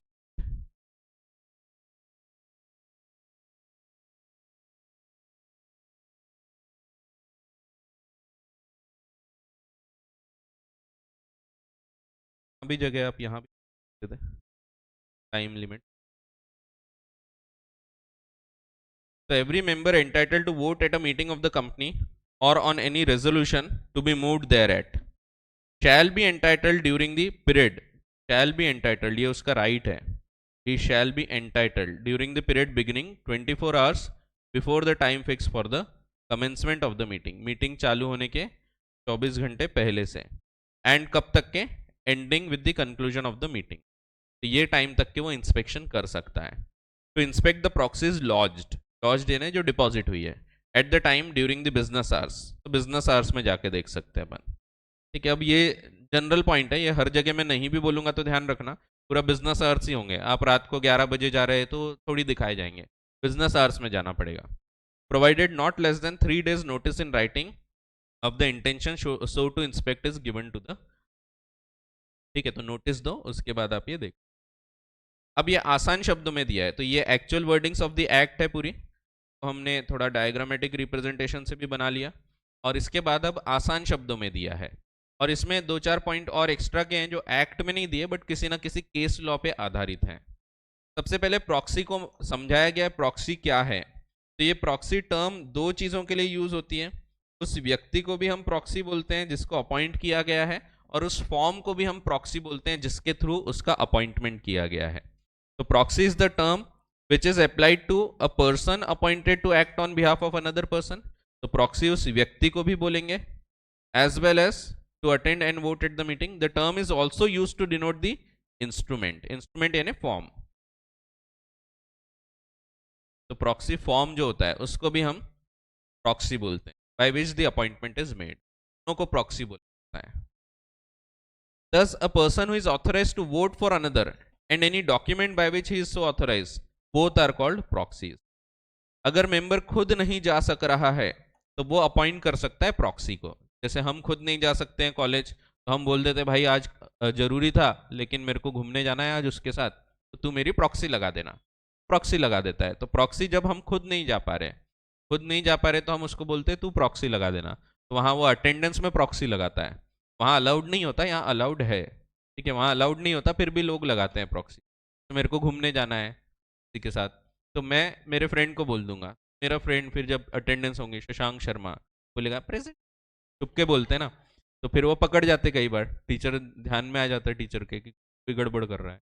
अभी जगह आप यहाँ भी दे दें time limit. So every member entitled to vote at a meeting of the company or on any resolution to be moved thereat shall be entitled during the period, shall be entitled ये उसका right है, he shall be entitled during the period beginning 24 hours before the time fixed for the commencement of the meeting, meeting चालू होने के 24 घंटे पहले से, and कब तक के, ending with the conclusion of the meeting. तो ये टाइम तक के वो इंस्पेक्शन कर सकता है। To inspect the proxies lodged, lodged यानी जो डिपॉजिट हुई है, at the time during the business hours, तो बिजनेस आवर्स में जाके देख सकते हैं अपन, ठीक है। अब ये जनरल पॉइंट है, ये हर जगह में नहीं भी बोलूंगा तो ध्यान रखना, पूरा बिजनेस आवर्स ही होंगे। आप रात को 11 बजे जा रहे हैं तो थोड़ी दिखाए जाएंगे, बिजनेस आवर्स में जाना पड़ेगा। Provided not less than 3 days notice in writing of the intention so to inspect is given to the, ठीक है। तो नोटिस दो, उसके बाद आप ये देखो। अब ये आसान शब्दों में दिया है, तो ये actual wordings of the act है पूरी, तो हमने थोड़ा डायग्रामेटिक रिप्रेजेंटेशन से भी बना लिया, और इसके बाद अब आसान शब्दों में दिया है। और इसमें 2-4 पॉइंट और एक्स्ट्रा के हैं जो एक्ट में नहीं दिए बट किसी ना किसी केस लॉ पे आधारित हैं। सबसे पहले प्रॉक्सी को समझाया गया है, प्रॉक्सी क्या है। तो ये प्रॉक्सी टर्म 2 चीज़ों के लिए यूज होती है। उस व्यक्ति को भी हम प्रॉक्सी बोलते हैं जिसको अपॉइंट किया गया है, और उस फॉर्म को भी हम प्रॉक्सी बोलते हैं जिसके थ्रू उसका अपॉइंटमेंट किया गया है। तो proxy is the term which is applied to a person appointed to act on behalf of another person। तो प्रॉक्सी उस व्यक्ति को भी बोलेंगे, as well as to attend and vote at the meeting। the term is also used to denote the instrument, instrument यानी form. तो proxy form जो होता है उसको भी हम प्रॉक्सी बोलते हैं, by which the appointment is made, दोनों को प्रॉक्सी बोलते हैं। thus a person who is authorized to vote for another and any document by which he is so authorized, both are called proxies। अगर member खुद नहीं जा सक रहा है तो वो अपॉइंट कर सकता है प्रॉक्सी को। जैसे हम खुद नहीं जा सकते हैं कॉलेज, तो हम बोल देते भाई आज जरूरी था लेकिन मेरे को घूमने जाना है आज उसके साथ, तो तू मेरी प्रॉक्सी लगा देना, प्रॉक्सी लगा देता है। तो प्रॉक्सी जब हम खुद नहीं जा पा रहे, खुद नहीं जा पा रहे तो हम उसको बोलते हैं तू प्रॉक्सी लगा देना, तो वहाँ वो अटेंडेंस में प्रॉक्सी लगाता है। वहाँ अलाउड नहीं होता, यहाँ अलाउड है, ठीक है। वहाँ अलाउड नहीं होता फिर भी लोग लगाते हैं प्रॉक्सी। तो मेरे को घूमने जाना है किसी के साथ, तो मैं मेरे फ्रेंड को बोल दूंगा, मेरा फ्रेंड फिर जब अटेंडेंस होंगे शशांक शर्मा बोलेगा प्रेजेंट, चुप के बोलते हैं ना, तो फिर वो पकड़ जाते कई बार, टीचर ध्यान में आ जाता है टीचर के कि कोई गड़बड़ कर रहा है।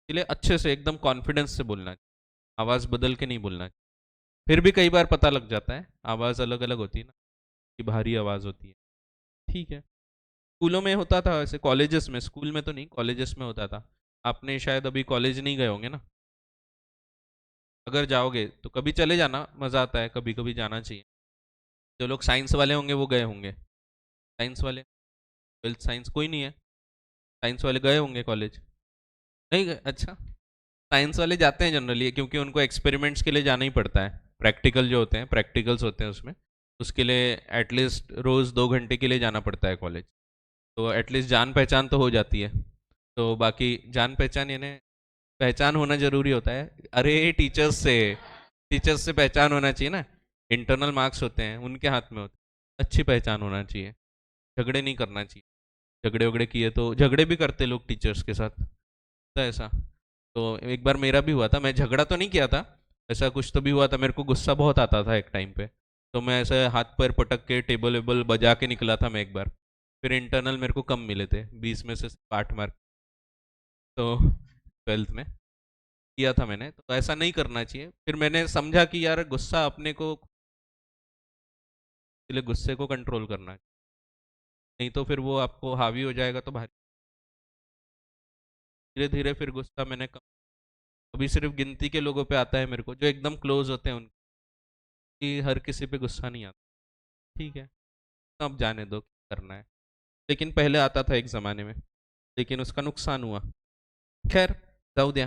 इसलिए अच्छे से एकदम कॉन्फिडेंस से बोलना चाहिए, आवाज़ बदल के नहीं बोलना चाहिए। फिर भी कई बार पता लग जाता है, आवाज़ अलग अलग होती है ना, कि भारी आवाज़ होती है। ठीक है, स्कूलों में होता था वैसे, कॉलेजेस में, स्कूल में तो नहीं, कॉलेजेस में होता था। आपने शायद अभी कॉलेज नहीं गए होंगे ना, अगर जाओगे तो कभी चले जाना, मज़ा आता है, कभी कभी जाना चाहिए। जो लोग साइंस वाले होंगे वो गए होंगे, साइंस वाले, ट्वेल्थ साइंस कोई नहीं है, साइंस वाले गए होंगे कॉलेज, नहीं गए? अच्छा, साइंस वाले जाते हैं जनरली, क्योंकि उनको एक्सपेरिमेंट्स के लिए जाना ही पड़ता है, प्रैक्टिकल जो होते हैं, प्रैक्टिकल्स होते हैं उसमें, उसके लिए एटलीस्ट रोज़ 2 घंटे के लिए जाना पड़ता है कॉलेज। तो एटलीस्ट जान पहचान तो हो जाती है। तो बाकी जान पहचान यानी पहचान होना जरूरी होता है। अरे टीचर्स से पहचान होना चाहिए ना, इंटरनल मार्क्स होते हैं उनके हाथ में होते हैं, अच्छी पहचान होना चाहिए, झगड़े नहीं करना चाहिए। झगड़े वगड़े किए तो, झगड़े भी करते लोग टीचर्स के साथ, तो ऐसा। तो एक बार मेरा भी हुआ था, मैं झगड़ा तो नहीं किया था, ऐसा कुछ तो भी हुआ था, मेरे को गुस्सा बहुत आता था एक टाइम पे, तो मैं ऐसे हाथ पैर पटक के टेबल वेबल बजा के निकला था मैं एक बार। फिर इंटरनल मेरे को कम मिले थे, 20 में से 8 मार्क। तो ट्वेल्थ में किया था मैंने, तो ऐसा नहीं करना चाहिए। फिर मैंने समझा कि यार गुस्सा अपने को, इसलिए गुस्से को कंट्रोल करना है, नहीं तो फिर वो आपको हावी हो जाएगा तो भारी। धीरे धीरे फिर गुस्सा मैंने कम, अभी सिर्फ गिनती के लोगों पे आता है मेरे को, जो एकदम क्लोज होते हैं उनकी, हर किसी पे गुस्सा नहीं आता। ठीक है, तो अब जाने दो क्या करना है, लेकिन पहले आता था एक ज़माने में, लेकिन उसका नुकसान हुआ। खैर, जाऊ द्या,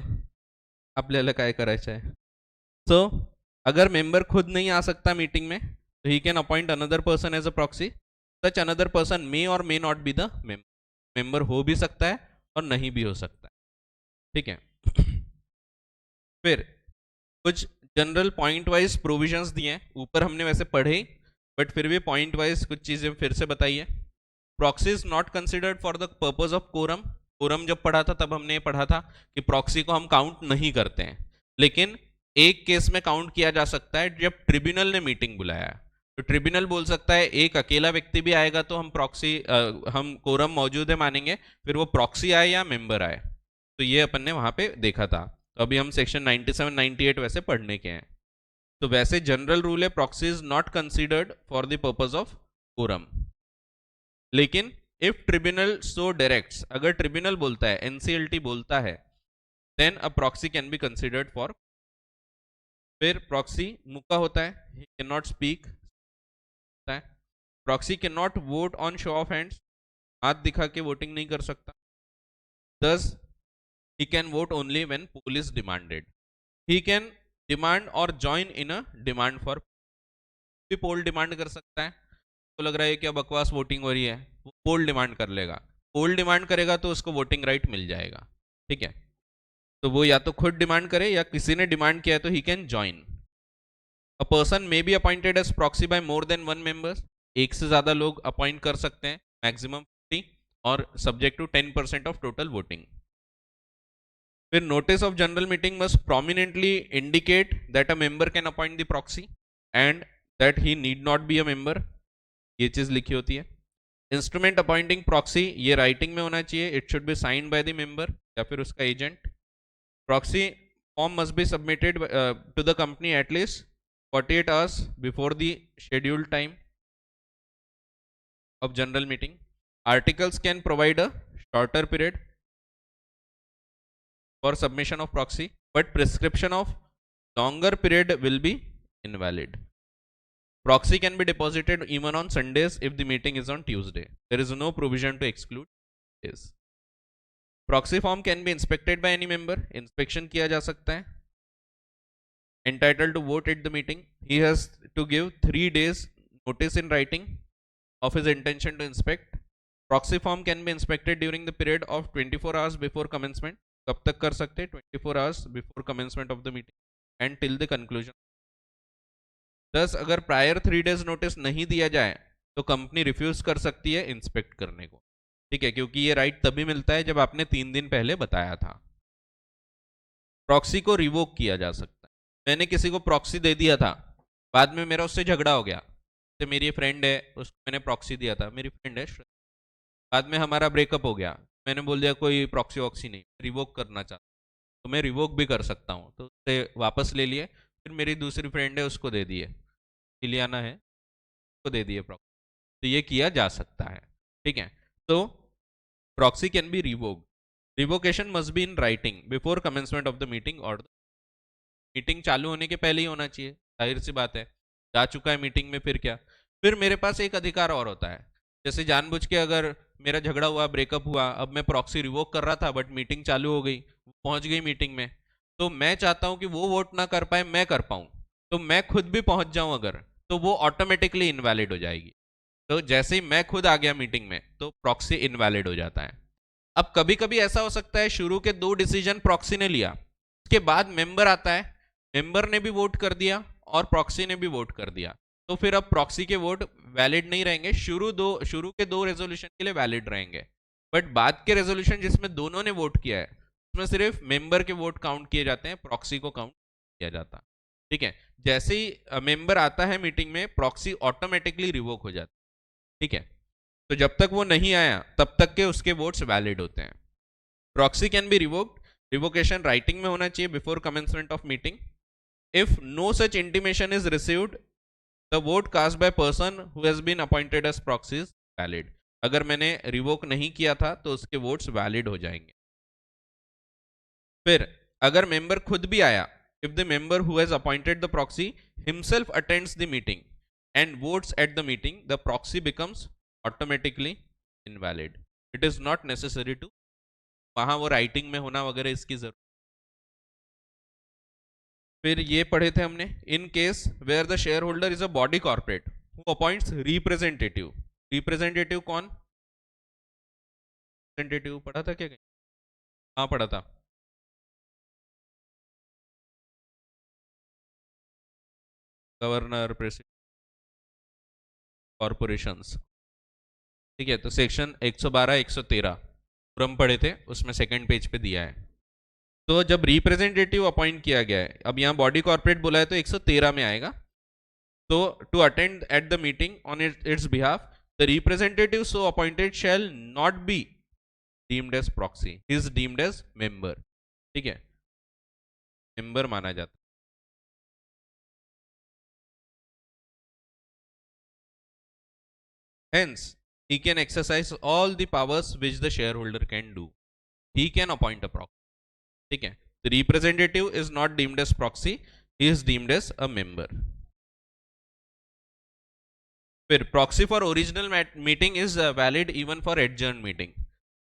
आपल्याला काय करायचं आहे। सो अगर मेंबर खुद नहीं आ सकता मीटिंग में, तो he can appoint another person as a proxy. Such another person may और may not be the member, हो भी सकता है और नहीं भी हो सकता है। ठीक है, फिर कुछ जनरल पॉइंट वाइज प्रोविजंस दिए हैं, ऊपर हमने वैसे पढ़े, बट फिर भी पॉइंट वाइज कुछ चीजें फिर से बताइए। Proxy is not considered for the purpose of quorum. Quorum जब पढ़ा था तब हमने ये पढ़ा था कि प्रॉक्सी को हम काउंट नहीं करते हैं, लेकिन एक केस में काउंट किया जा सकता है, जब ट्रिब्यूनल ने मीटिंग बुलाया है। तो ट्रिब्यूनल बोल सकता है एक अकेला व्यक्ति भी आएगा तो हम प्रॉक्सी, हम कोरम मौजूद है मानेंगे, फिर वो प्रॉक्सी आए या मेंबर आए। तो ये अपन ने वहां पे देखा था। तो अभी हम सेक्शन 97 98 वैसे पढ़ने के हैं। तो वैसे जनरल रूल है, proxy is not considered for the purpose of quorum. लेकिन इफ ट्रिब्यूनल सो डायरेक्ट्स, अगर ट्रिब्यूनल बोलता है, एनसीएलटी बोलता है, then a proxy can be considered for. फिर प्रॉक्सी मुका होता है, he can not speak, proxy can not vote on show of hands, हाथ दिखा के वोटिंग नहीं कर सकता। दस he can vote only when poll is demanded. He can demand or join in a demand for, भी पोल डिमांड कर सकता है। तो लग रहा है क्या बकवास वोटिंग हो रही है, वो पोल डिमांड कर लेगा, पोल डिमांड करेगा तो उसको वोटिंग राइट मिल जाएगा। ठीक है, तो वो या तो खुद डिमांड करे या किसी ने डिमांड किया है तो he can join. A person may be appointed as proxy by more than one members, एक से ज्यादा लोग अपॉइंट कर सकते हैं, मैक्सिमम 50, और subject to 10% of total voting. फिर notice of general meeting must prominently indicate that a member can appoint the proxy and that he need not be a member, ये चीज लिखी होती है। इंस्ट्रूमेंट अपॉइंटिंग प्रॉक्सी, ये writing में होना चाहिए, it should be signed by the member या फिर उसका agent. Proxy form must be submitted to the company at least 48 hours before the scheduled time of general meeting. Articles can provide a shorter period for submission of proxy, but prescription of longer period will be invalid. Proxy can be deposited even on Sundays if the meeting is on Tuesday. There is no provision to exclude days. Proxy form can be inspected by any member. Inspection किया जा सकता है. Entitled to vote at the meeting. He has to give 3 days notice in writing of his intention to inspect. Proxy form can be inspected during the period of 24 hours before commencement. कब तक कर सकते हैं? 24 hours before commencement of the meeting and till the conclusion. 10 अगर prior 3 days notice नहीं दिया जाए तो कंपनी रिफ्यूज कर सकती है इंस्पेक्ट करने को। ठीक है, क्योंकि ये राइट तभी मिलता है जब आपने 3 दिन पहले बताया था। प्रॉक्सी को रिवोक किया जा सकता है। मैंने किसी को प्रॉक्सी दे दिया था, बाद में मेरा उससे झगड़ा हो गया, तो मेरी फ्रेंड है, उसको मैंने प्रॉक्सी दिया था, मेरी फ्रेंड है, बाद में हमारा ब्रेकअप हो गया, मैंने बोल दिया कोई प्रॉक्सी वॉक्सी नहीं, रिवोक करना चाहता, तो मैं रिवोक भी कर सकता हूँ, तो उससे वापस ले लिए, फिर मेरी दूसरी फ्रेंड है उसको दे दिए, इलियाना है, उसको दे दिए प्रॉक्सी। तो ये किया जा सकता है, ठीक है। तो proxy can be revoked, revocation must be in writing before commencement of the meeting, और मीटिंग चालू होने के पहले ही होना चाहिए, जाहिर सी बात है, जा चुका है मीटिंग में, फिर क्या। फिर मेरे पास एक अधिकार और होता है, जैसे जानबूझ के अगर मेरा झगड़ा हुआ, ब्रेकअप हुआ, अब मैं प्रॉक्सी रिवोक कर रहा था बट मीटिंग चालू हो गई, पहुंच गई मीटिंग में, तो मैं चाहता हूं कि वो वोट ना कर पाए, मैं कर पाऊं, तो मैं खुद भी पहुंच जाऊं अगर, तो वो ऑटोमेटिकली इनवैलिड हो जाएगी। तो जैसे ही मैं खुद आ गया मीटिंग में, तो प्रॉक्सी इनवैलिड हो जाता है। अब कभी कभी ऐसा हो सकता है शुरू के 2 डिसीजन प्रॉक्सी ने लिया, उसके बाद मेंबर आता है, मेंबर ने भी वोट कर दिया और प्रॉक्सी ने भी वोट कर दिया, तो फिर अब प्रॉक्सी के वोट वैलिड नहीं रहेंगे, शुरू के 2 रेजोल्यूशन के लिए वैलिड रहेंगे, बट बाद के रेजोल्यूशन जिसमें दोनों ने वोट किया है, उसमें सिर्फ मेंबर के वोट काउंट किए जाते हैं, प्रॉक्सी को काउंट किया जाता है, ठीक है। जैसे ही मेंबर आता है मीटिंग में, प्रॉक्सी ऑटोमेटिकली रिवोक हो जाती है, ठीक है। तो जब तक वो नहीं आया तब तक के उसके वोट्स वैलिड होते हैं। Proxy can be revoked, revocation writing में होना चाहिए before commencement of meeting. If no such intimation is received, the vote cast by person who has been appointed as proxy is valid. अगर मैंने revoke नहीं किया था तो उसके वोट्स वैलिड हो जाएंगे। फिर अगर मेंबर खुद भी आया, if the member who has appointed the proxy himself attends the meeting and votes at the meeting, the proxy becomes automatically invalid. It is not necessary to वहां वो राइटिंग में होना वगैरह इसकी जरूरत। फिर ये पढ़े थे हमने, in case where the share holder is a body corporate who appoints representative. Representative कौन, रिप्रेजेंटेटिव पढ़ा था क्या कहीं? हाँ पढ़ा था। गवर्नर, प्रेसिडेंट, कॉर्पोरेशंस, ठीक है। तो सेक्शन 112 113 हम पढ़े थे, उसमें सेकंड पेज पे दिया है। तो जब रिप्रेजेंटेटिव अपॉइंट किया गया है, अब यहाँ बॉडी कॉर्पोरेट बोला है तो 113 में आएगा। तो to attend at the meeting on its behalf, the representative so appointed shall not be deemed as proxy, is deemed as member, ठीक है, मेंबर माना जाता है। Hence he can exercise all the powers which the shareholder can do, he can appoint a proxy, ठीक है। the representative is not deemed as proxy, he is deemed as a member। फिर proxy for original meeting is valid even for adjourn meeting.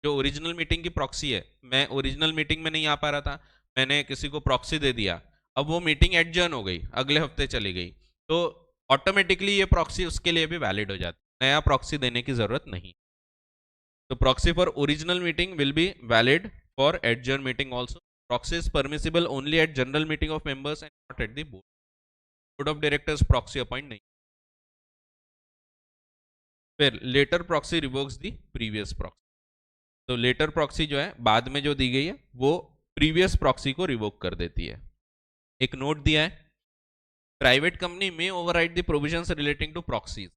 जो original meeting की proxy है, मैं original meeting में नहीं आ पा रहा था, मैंने किसी को प्रॉक्सी दे दिया, अब वो मीटिंग एडजर्न हो गई, अगले हफ्ते चली गई, तो ऑटोमेटिकली ये प्रॉक्सी उसके लिए भी वैलिड हो जाती, नया प्रॉक्सी देने की जरूरत नहीं। तो proxy for original meeting will be valid for adjourn meeting also. Proxy is permissible only at general meeting of members and not at the board. Board of directors proxy appoint नहीं। फिर later proxy revokes the previous proxy. तो later proxy जो है बाद में जो दी गई है, वो प्रीवियस प्रॉक्सी को रिवोक कर देती है। एक नोट दिया है, प्राइवेट कंपनी में override the provisions relating to proxies.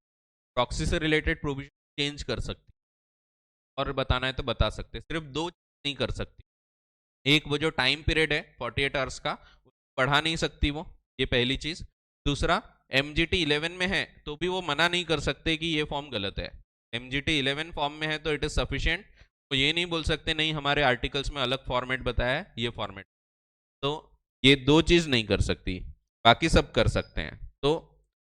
Proxy से रिलेटेड प्रोविजन चेंज कर सकती, और बताना है तो बता सकते, सिर्फ 2 नहीं कर सकती। एक वो जो टाइम पीरियड है 48 आवर्स का, बढ़ा नहीं सकती वो, ये पहली चीज। दूसरा, MGT 11 में है तो भी वो मना नहीं कर सकते कि ये फॉर्म गलत है। MGT 11 फॉर्म में है तो इट इज सफिशिएंट, तो ये नहीं बोल सकते नहीं हमारे आर्टिकल्स में अलग फॉर्मेट बताया है, ये फॉर्मेट। तो ये 2 चीज नहीं कर सकती, बाकी सब कर सकते हैं। तो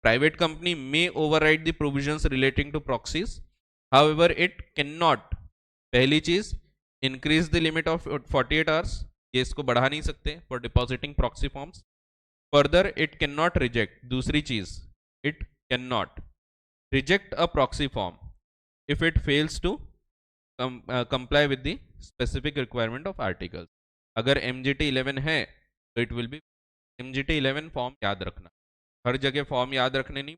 प्राइवेट कंपनी में override the provisions relating to proxies, however it can not, पहली चीज, increase the limit of 48 hours, ये इसको बढ़ा नहीं सकते for depositing proxy forms. Further it can not reject, दूसरी चीज, it can not reject a proxy form if it fails to comply with the specific requirement of article. अगर MGT 11 है तो it will be, MGT 11 form याद रखना, हर जगह form याद रखने नहीं,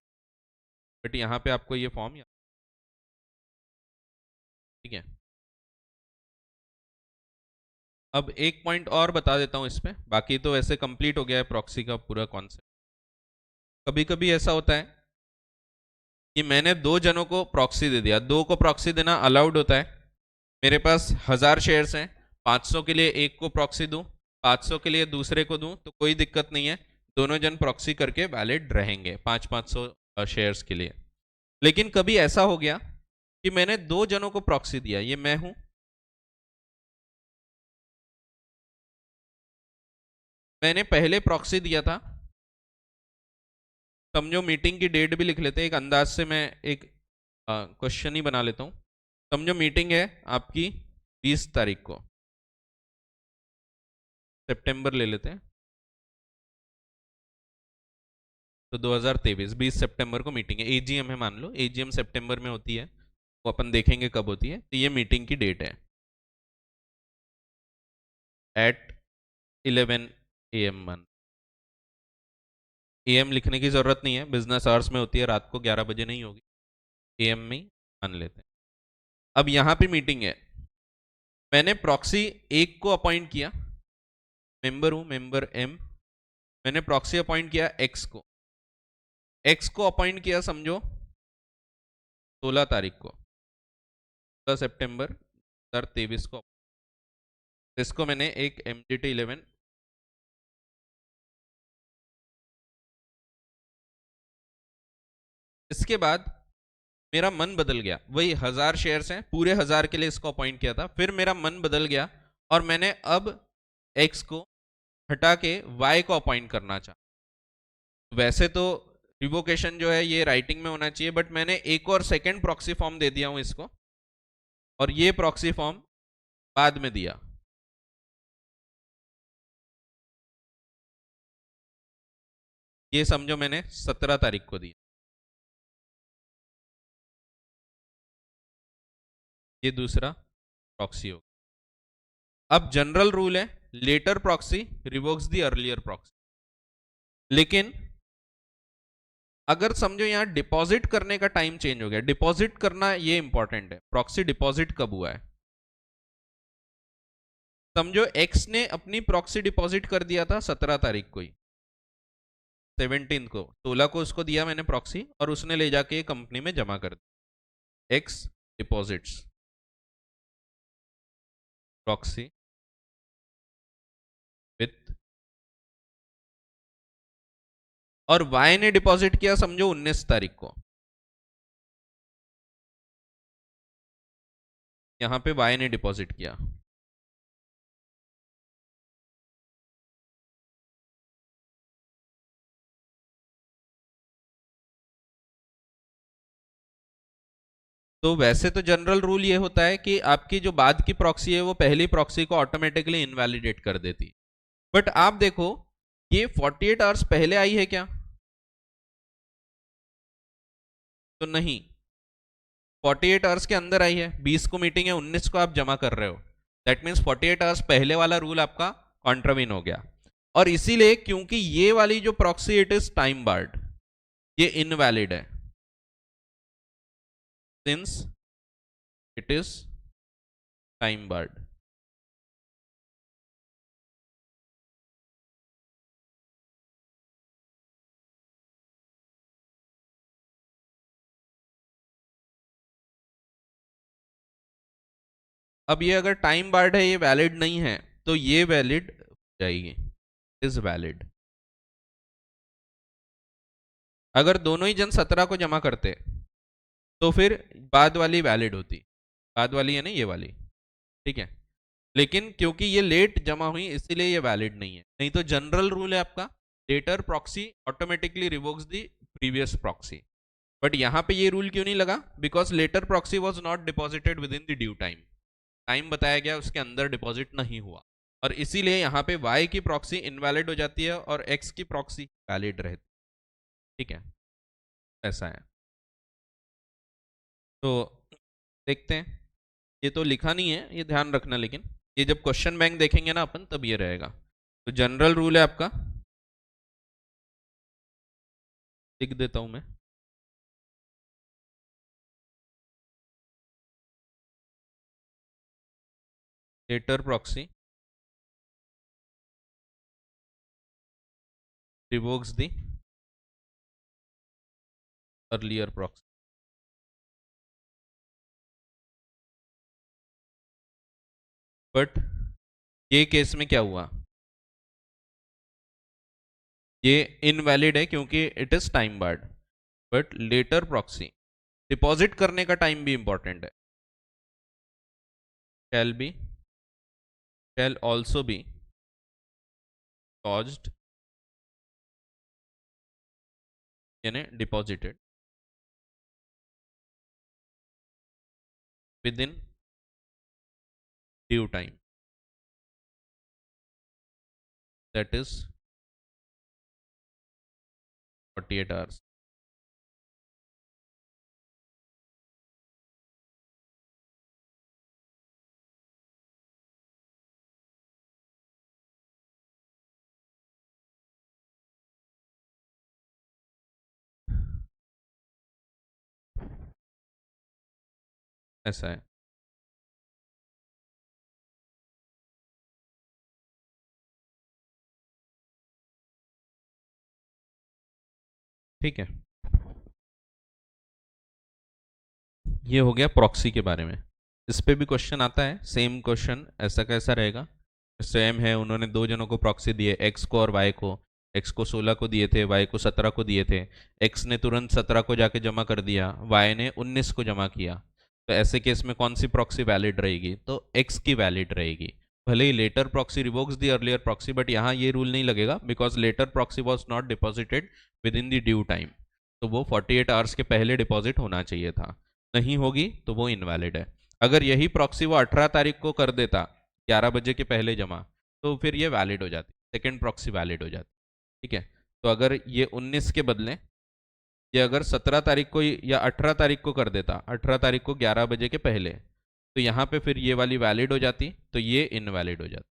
बट यहाँ पे आपको ये फॉर्म याद, ठीक है। अब एक पॉइंट और बता देता हूं इसमें, बाकी तो ऐसे कंप्लीट हो गया है प्रॉक्सी का पूरा कॉन्सेप्ट। कभी कभी ऐसा होता है कि मैंने 2 जनों को प्रॉक्सी दे दिया, 2 को प्रॉक्सी देना अलाउड होता है, मेरे पास 1000 शेयर्स हैं, 500 के लिए एक को प्रॉक्सी दूं, 500 के लिए दूसरे को दूं, तो कोई दिक्कत नहीं है, दोनों जन प्रॉक्सी करके वैलिड रहेंगे 500 शेयर्स के लिए। लेकिन कभी ऐसा हो गया कि मैंने 2 जनों को प्रॉक्सी दिया, ये मैं हूं, मैंने पहले प्रॉक्सी दिया था, समझो मीटिंग की डेट भी लिख लेते हैं, एक अंदाज से मैं एक क्वेश्चन ही बना लेता हूं। समझो मीटिंग है आपकी 20 तारीख को, सितंबर ले लेते हैं, तो 2023 20 सितंबर को मीटिंग है, एजीएम है मान लो, एजीएम सितंबर में होती है, वो अपन देखेंगे कब होती है, तो ये मीटिंग की डेट है एट 11 AM मान, एएम लिखने की जरूरत नहीं है, बिजनेस आवर्स में होती है, रात को 11 बजे नहीं होगी, एएम में ही मान लेते हैं। अब यहां पे मीटिंग है, मैंने प्रॉक्सी एक को अपॉइंट किया, मेंबर हूं, मेंबर एम, मैंने प्रॉक्सी अपॉइंट किया एक्स को, एक्स को अपॉइंट किया समझो 16 तारीख को, 16 सितंबर 2023 को, इसको मैंने एक MGT11, इसके बाद मेरा मन बदल गया, वही 1000 शेयर्स हैं, पूरे 1000 के लिए इसको अपॉइंट किया था, फिर मेरा मन बदल गया और मैंने अब एक्स को हटा के वाई को अपॉइंट करना चाहा। वैसे तो रिवोकेशन जो है ये राइटिंग में होना चाहिए, बट मैंने एक और सेकंड प्रॉक्सी फॉर्म दे दिया हूं इसको, और ये प्रॉक्सी फॉर्म बाद में दिया, ये समझो मैंने 17 तारीख को दिया, ये दूसरा प्रॉक्सी होगा। अब जनरल रूल है, later proxy revokes the earlier proxy, लेकिन अगर समझो यहां डिपॉजिट करने का टाइम चेंज हो गया, डिपॉजिट करना ये इंपॉर्टेंट है, प्रॉक्सी डिपॉजिट कब हुआ है, समझो एक्स ने अपनी प्रॉक्सी डिपॉजिट कर दिया था 17 तारीख को ही, 17 को, 16 को उसको दिया मैंने प्रॉक्सी और उसने ले जाके कंपनी में जमा कर दी, एक्स डिपॉजिट्स प्रॉक्सी विथ, और वाई ने डिपॉजिट किया समझो 19 तारीख को, यहां पे वाई ने डिपॉजिट किया, तो वैसे तो जनरल रूल ये होता है कि आपकी जो बाद की प्रॉक्सी है वो पहली प्रॉक्सी को ऑटोमेटिकली इनवैलिडेट कर देती, बट आप देखो ये 48 आवर्स पहले आई है क्या, तो नहीं, 48 आवर्स के अंदर आई है, 20 को मीटिंग है, 19 को आप जमा कर रहे हो, दैट मीन्स 48 आवर्स पहले वाला रूल आपका कॉन्ट्राविन हो गया, और इसीलिए क्योंकि ये वाली जो proxy it is time board, ये इनवैलिड है, since it is time board. अब ये अगर टाइम बार्ड है, ये वैलिड नहीं है, तो ये वैलिड जाएगी, इज वैलिड, अगर दोनों ही जन 17 को जमा करते तो फिर बाद वाली वैलिड होती, बाद वाली है ना ये वाली, ठीक है, लेकिन क्योंकि ये लेट जमा हुई इसीलिए ये वैलिड नहीं है, नहीं तो जनरल रूल है आपका later proxy automatically revokes the previous proxy, but यहां पे ये रूल क्यों नहीं लगा, because later proxy was not deposited within the due time, time बताया गया उसके अंदर डिपॉजिट नहीं हुआ, और इसीलिए यहाँ पे y की प्रॉक्सी इनवैलिड हो जाती है और x की प्रॉक्सी वैलिड रहती है, ठीक है, ऐसा है। तो देखते हैं, ये तो लिखा नहीं है ये ध्यान रखना, लेकिन ये जब क्वेश्चन बैंक देखेंगे ना अपन तब ये रहेगा, तो जनरल रूल है आपका, लिख देता हूं मैं, later proxy revokes the earlier proxy, but ये केस में क्या हुआ, ये इनवैलिड है क्योंकि it is time barred. But later proxy deposit करने का टाइम भी इंपॉर्टेंट है। shall be shall also be lodged यानी deposited with in due time, that is 48 hours. ऐसा है। ठीक है, ये हो गया प्रॉक्सी के बारे में। इस पे भी क्वेश्चन आता है, सेम क्वेश्चन ऐसा कैसा रहेगा, सेम है। उन्होंने दो जनों को प्रॉक्सी दिए, एक्स को और वाई को। एक्स को 16 को दिए थे, वाई को 17 को दिए थे। एक्स ने तुरंत 17 को जाके जमा कर दिया, वाई ने 19 को जमा किया। तो ऐसे केस में कौन सी प्रॉक्सी वैलिड रहेगी, तो एक्स की वैलिड रहेगी। भले ही later proxy revokes the earlier proxy, but यहाँ ये रूल नहीं लगेगा because later proxy was not deposited within the due time. तो वो 48 आवर्स के पहले डिपॉजिट होना चाहिए था, नहीं होगी तो वो इनवैलिड है। अगर यही प्रॉक्सी वो 18 तारीख को कर देता 11 बजे के पहले जमा, तो फिर ये वैलिड हो जाती, सेकेंड प्रॉक्सी वैलिड हो जाती। ठीक है, तो अगर ये 19 के बदले ये अगर 17 तारीख को या 18 तारीख को कर देता, 18 तारीख को 11 बजे के पहले, तो यहाँ पे फिर ये वाली वैलिड हो जाती, तो ये इनवैलिड हो जाती।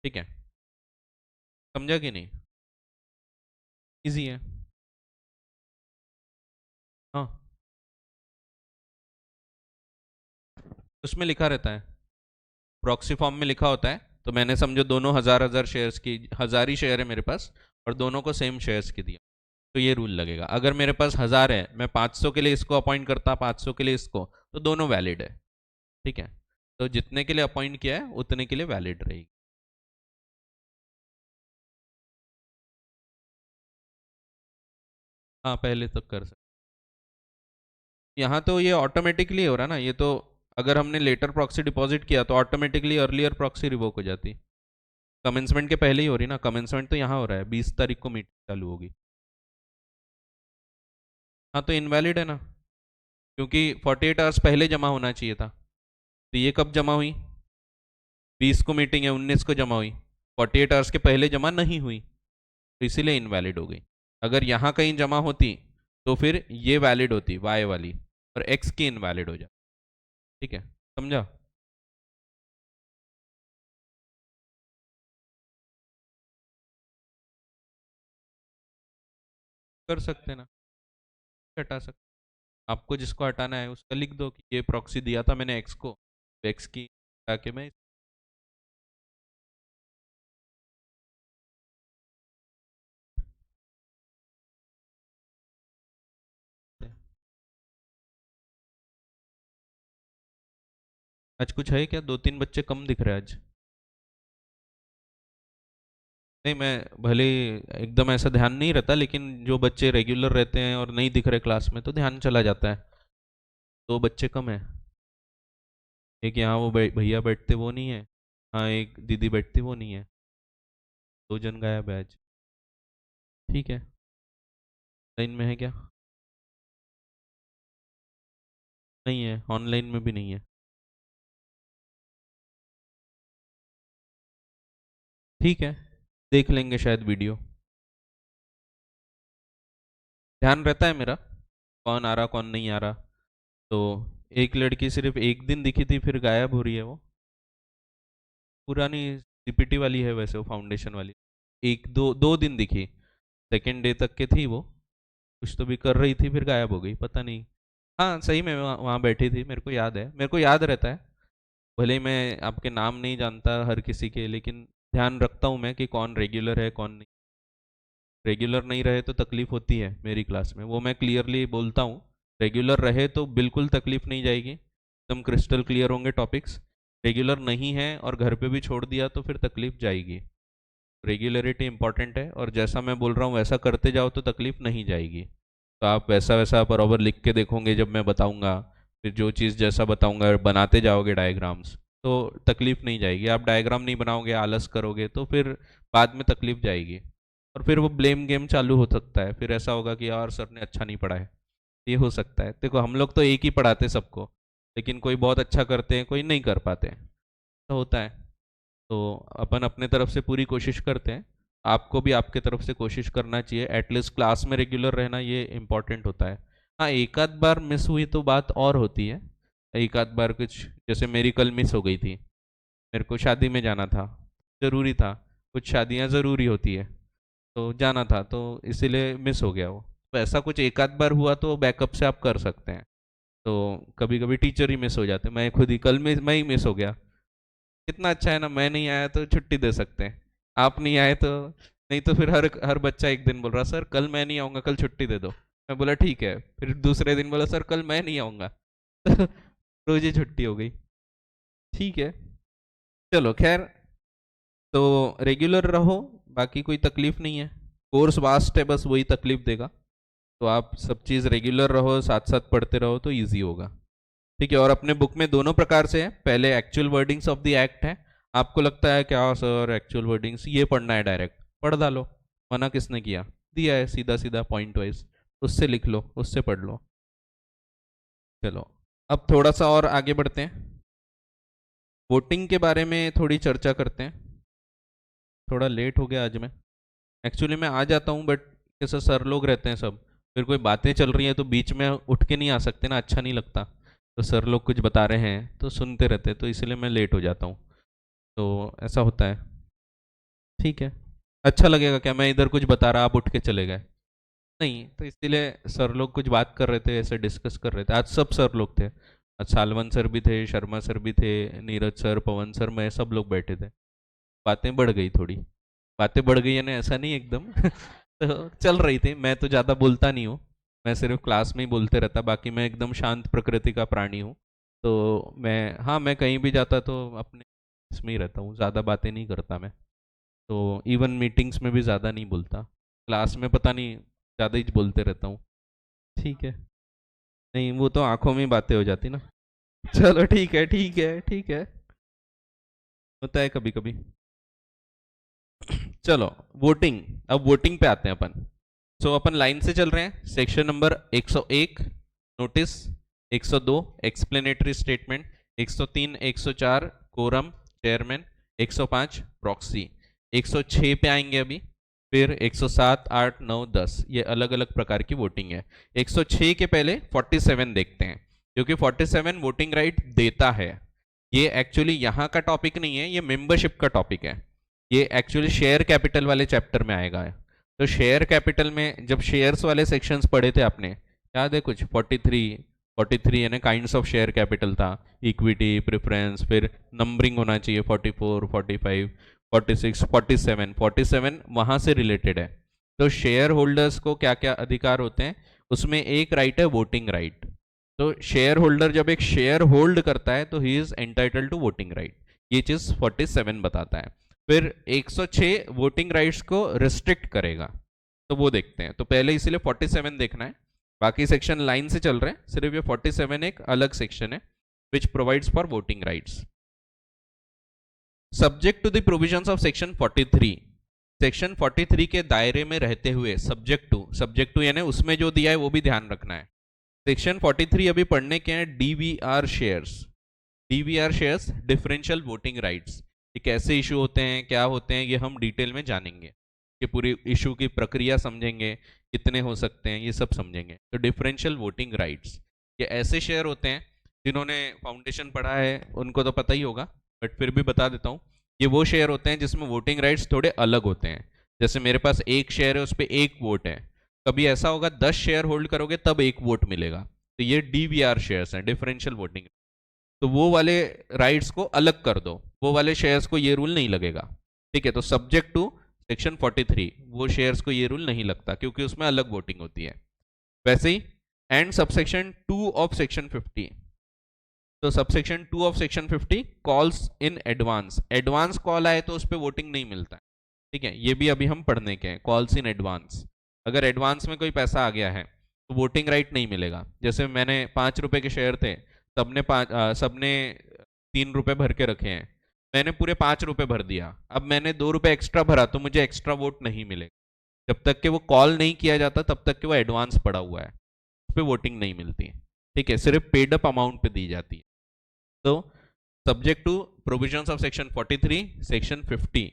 ठीक है, समझा कि नहीं? इजी है। हाँ, उसमें लिखा रहता है, प्रॉक्सी फॉर्म में लिखा होता है। तो मैंने समझो दोनों हजार हजार शेयर्स की, हजार ही शेयर है मेरे पास और दोनों को सेम शेयर्स की दिया, तो ये रूल लगेगा। अगर मेरे पास 1000 है, मैं 500 के लिए इसको अपॉइंट करता, 500 के लिए इसको, तो दोनों वैलिड है। ठीक है, तो जितने के लिए अपॉइंट किया है उतने के लिए वैलिड रहेगी। हाँ, पहले तक कर सकते। यहाँ तो ये ऑटोमेटिकली हो रहा ना, ये तो अगर हमने लेटर प्रॉक्सी डिपॉजिट किया तो ऑटोमेटिकली अर्लियर प्रॉक्सी रिवोक हो जाती। कमेंसमेंट के पहले ही हो रही ना, कमेंसमेंट तो यहाँ हो रहा है, 20 तारीख को मीटिंग चालू होगी। हाँ, तो इनवैलिड है ना, क्योंकि 48 आवर्स पहले जमा होना चाहिए था। तो ये कब जमा हुई, 20 को मीटिंग है, 19 को जमा हुई, 48 आवर्स के पहले जमा नहीं हुई, तो इसीलिए इनवैलिड हो गई। अगर यहाँ कहीं जमा होती तो फिर ये वैलिड होती वाई वाली, और एक्स की इनवैलिड हो जाती। ठीक है, समझा? कर सकते ना, हटा सकते। आपको जिसको हटाना है उसका लिख दो कि ये प्रॉक्सी दिया था मैंने एक्स को, एक्स की हटा के मैं। आज कुछ है क्या, दो तीन बच्चे कम दिख रहे हैं आज? नहीं, मैं भले एकदम ऐसा ध्यान नहीं रहता, लेकिन जो बच्चे रेगुलर रहते हैं और नहीं दिख रहे क्लास में तो ध्यान चला जाता है। दो बच्चे कम है। एक यहाँ वो भैया बैठते वो नहीं है, हाँ एक दीदी बैठती वो नहीं है, दो जन गायब है आज। ठीक है, लाइन में है क्या? नहीं है, ऑनलाइन में भी नहीं है। ठीक है, देख लेंगे शायद वीडियो। ध्यान रहता है मेरा कौन आ रहा कौन नहीं आ रहा। तो एक लड़की सिर्फ एक दिन दिखी थी, फिर गायब हो रही है वो। पुरानी सीपीटी वाली है वैसे, वो फाउंडेशन वाली। एक दो दो दिन दिखी, सेकेंड डे तक के थी वो, कुछ तो भी कर रही थी फिर गायब हो गई, पता नहीं। हाँ सही में वहाँ बैठी थी, मेरे को याद है, मेरे को याद रहता है। भले ही मैं आपके नाम नहीं जानता हर किसी के, लेकिन ध्यान रखता हूँ मैं कि कौन रेगुलर है कौन नहीं। रेगुलर नहीं रहे तो तकलीफ होती है मेरी क्लास में, वो मैं क्लियरली बोलता हूँ। रेगुलर रहे तो बिल्कुल तकलीफ नहीं जाएगी, एकदम क्रिस्टल क्लियर होंगे टॉपिक्स। रेगुलर नहीं है और घर पे भी छोड़ दिया तो फिर तकलीफ जाएगी। रेगुलरिटी इंपॉर्टेंट है, और जैसा मैं बोल रहा हूँ वैसा करते जाओ तो तकलीफ नहीं जाएगी। तो आप वैसा वैसा बराबर लिख के देखोगे जब मैं बताऊंगा, फिर जो चीज़ जैसा बताऊंगा बनाते जाओगे डायग्राम्स, तो तकलीफ नहीं जाएगी। आप डायग्राम नहीं बनाओगे, आलस करोगे, तो फिर बाद में तकलीफ जाएगी, और फिर वो ब्लेम गेम चालू हो सकता है। फिर ऐसा होगा कि यार सर ने अच्छा नहीं पढ़ाया, ये हो सकता है। देखो हम लोग तो एक ही पढ़ाते सबको, लेकिन कोई बहुत अच्छा करते हैं, कोई नहीं कर पाते हैं, तो होता है। तो अपन अपने तरफ से पूरी कोशिश करते हैं, आपको भी आपके तरफ से कोशिश करना चाहिए। एटलीस्ट क्लास में रेगुलर रहना ये इम्पोर्टेंट होता है। हाँ, एक आध बार मिस हुई तो बात और होती है। एक आध बार कुछ, जैसे मेरी कल मिस हो गई थी, मेरे को शादी में जाना था, ज़रूरी था, कुछ शादियाँ ज़रूरी होती है, तो जाना था, तो इसीलिए मिस हो गया वो। तो ऐसा कुछ एक आध बार हुआ तो बैकअप से आप कर सकते हैं। तो कभी कभी टीचर ही मिस हो जाते हैं, मैं खुद ही कल में मैं ही मिस हो गया। कितना अच्छा है ना, मैं नहीं आया तो छुट्टी दे सकते हैं, आप नहीं आए तो। नहीं तो फिर हर हर बच्चा एक दिन बोल रहा सर कल मैं नहीं आऊँगा, कल छुट्टी दे दो। मैं बोला ठीक है, फिर दूसरे दिन बोला सर कल मैं नहीं आऊँगा। रोज ही छुट्टी हो गई। ठीक है, चलो खैर, तो रेगुलर रहो, बाकी कोई तकलीफ नहीं है। कोर्स वास्ट है, बस वही तकलीफ देगा। तो आप सब चीज़ रेगुलर रहो, साथ साथ पढ़ते रहो तो इजी होगा। ठीक है, और अपने बुक में दोनों प्रकार से है। पहले actual wordings of the act है, आपको लगता है क्या सर एक्चुअल वर्डिंग्स ये पढ़ना है, डायरेक्ट पढ़ डालो, मना किसने किया, दिया है सीधा सीधा पॉइंट वाइज, उससे लिख लो, उससे पढ़ लो। चलो, अब थोड़ा सा और आगे बढ़ते हैं, वोटिंग के बारे में थोड़ी चर्चा करते हैं। थोड़ा लेट हो गया आज मैं, एक्चुअली मैं आ जाता हूँ बट कैसे सर लोग रहते हैं सब, फिर कोई बातें चल रही हैं तो बीच में उठ के नहीं आ सकते ना, अच्छा नहीं लगता। तो सर लोग कुछ बता रहे हैं तो सुनते रहते हैं, तो इसलिए मैं लेट हो जाता हूँ, तो ऐसा होता है। ठीक है, अच्छा लगेगा क्या मैं इधर कुछ बता रहा आप उठ के चले गए? नहीं, तो इसीलिए सर लोग कुछ बात कर रहे थे, ऐसे डिस्कस कर रहे थे। आज सब सर लोग थे, आज सालवन सर भी थे, शर्मा सर भी थे, नीरज सर, पवन सर, मैं, सब लोग बैठे थे। बातें बढ़ गई थोड़ी, बातें बढ़ गई है ना, ऐसा नहीं एकदम। तो चल रही थी, मैं तो ज़्यादा बोलता नहीं हूँ, मैं सिर्फ क्लास में ही बोलते रहता, बाकी मैं एकदम शांत प्रकृति का प्राणी हूँ। तो मैं, हाँ, मैं कहीं भी जाता तो अपने इसमें ही रहता हूँ, ज़्यादा बातें नहीं करता मैं। तो इवन मीटिंग्स में भी ज़्यादा नहीं बोलता, क्लास में पता नहीं ज़्यादा ही बोलते रहता हूँ। ठीक है, नहीं वो तो आंखों में ही बातें हो जाती ना। चलो ठीक है, ठीक है, ठीक है, होता है कभी कभी। चलो, वोटिंग, अब वोटिंग पे आते हैं अपन। सो अपन लाइन से चल रहे हैं। Section number 101 notice, 102 explanatory statement, 103 104 quorum chairman, 105 proxy, 106 पे आएंगे अभी, फिर 107 8 9 10, ये अलग अलग प्रकार की वोटिंग है। 106 के पहले 47 देखते हैं, क्योंकि 47 वोटिंग राइट देता है। ये एक्चुअली यहाँ का टॉपिक नहीं है, ये मेंबरशिप का टॉपिक है। ये एक्चुअली शेयर कैपिटल वाले चैप्टर में आएगा। तो शेयर कैपिटल में जब शेयर्स वाले सेक्शंस पढ़े थे आपने, याद है कुछ 43 यानी काइंड्स ऑफ शेयर कैपिटल था, इक्विटी, प्रेफरेंस, फिर नंबरिंग होना चाहिए 44 45 46 47, 47 वहाँ से रिलेटेड है। तो शेयर होल्डर्स को क्या क्या अधिकार होते हैं, उसमें एक राइट है वोटिंग राइट। तो शेयर होल्डर जब एक शेयर होल्ड करता है तो he is entitle to voting right, ये चीज़ 47 बताता है। फिर 106 वोटिंग राइट्स को रिस्ट्रिक्ट करेगा, तो वो देखते हैं। तो पहले इसीलिए 47 देखना है, बाकी सेक्शन लाइन से चल रहे हैं, सिर्फ ये 47 एक अलग सेक्शन है which provides for voting rights subject to the provisions of section 43। Section 43 के दायरे में रहते हुए, सब्जेक्ट टू यानी उसमें जो दिया है वो भी ध्यान रखना है। सेक्शन 43 अभी पढ़ने के हैं, DVR shares. DVR shares, differential voting rights, ये कैसे इशू होते हैं, क्या होते हैं, ये हम डिटेल में जानेंगे, कि पूरी इशू की प्रक्रिया समझेंगे, कितने हो सकते हैं, ये सब समझेंगे। तो डिफरेंशियल वोटिंग राइट्स, ये ऐसे शेयर होते हैं, जिन्होंने फाउंडेशन पढ़ा है उनको तो पता ही होगा, बट फिर भी बता देता हूँ। ये वो शेयर होते हैं जिसमें वोटिंग राइट्स थोड़े अलग होते हैं। जैसे मेरे पास एक शेयर है, उस पर एक वोट है, कभी ऐसा होगा 10 शेयर होल्ड करोगे तब एक वोट मिलेगा, तो ये डीवीआर शेयर्स हैं, डिफरेंशियल वोटिंग। तो वो वाले राइट्स को अलग कर दो, वो वाले शेयर्स को ये रूल नहीं लगेगा। ठीक है, तो सब्जेक्ट टू सेक्शन 43 वो शेयर्स को ये रूल नहीं लगता, क्योंकि उसमें अलग वोटिंग होती है। वैसे ही एंड सबसेक्शन 2 ऑफ सेक्शन 50, तो subsection 2 of section 50 calls in advance, advance call आए तो उस पर वोटिंग नहीं मिलता है, ठीक है, ये भी अभी हम पढ़ने के हैं। कॉल्स इन एडवांस, अगर एडवांस में कोई पैसा आ गया है तो वोटिंग राइट नहीं मिलेगा। जैसे मैंने 5 रुपए के शेयर थे, सबने 3 रुपए भर के रखे हैं, मैंने पूरे 5 रुपए भर दिया, अब मैंने 2 रुपए एक्स्ट्रा भरा तो मुझे एक्स्ट्रा वोट नहीं मिलेगा। जब तक कि वो कॉल नहीं किया जाता तब तक कि वो एडवांस पड़ा हुआ है, उस पर वोटिंग नहीं मिलती, ठीक है, सिर्फ पेड अप अमाउंट पे दी जाती है। तो subject to provisions of section 43 section 50।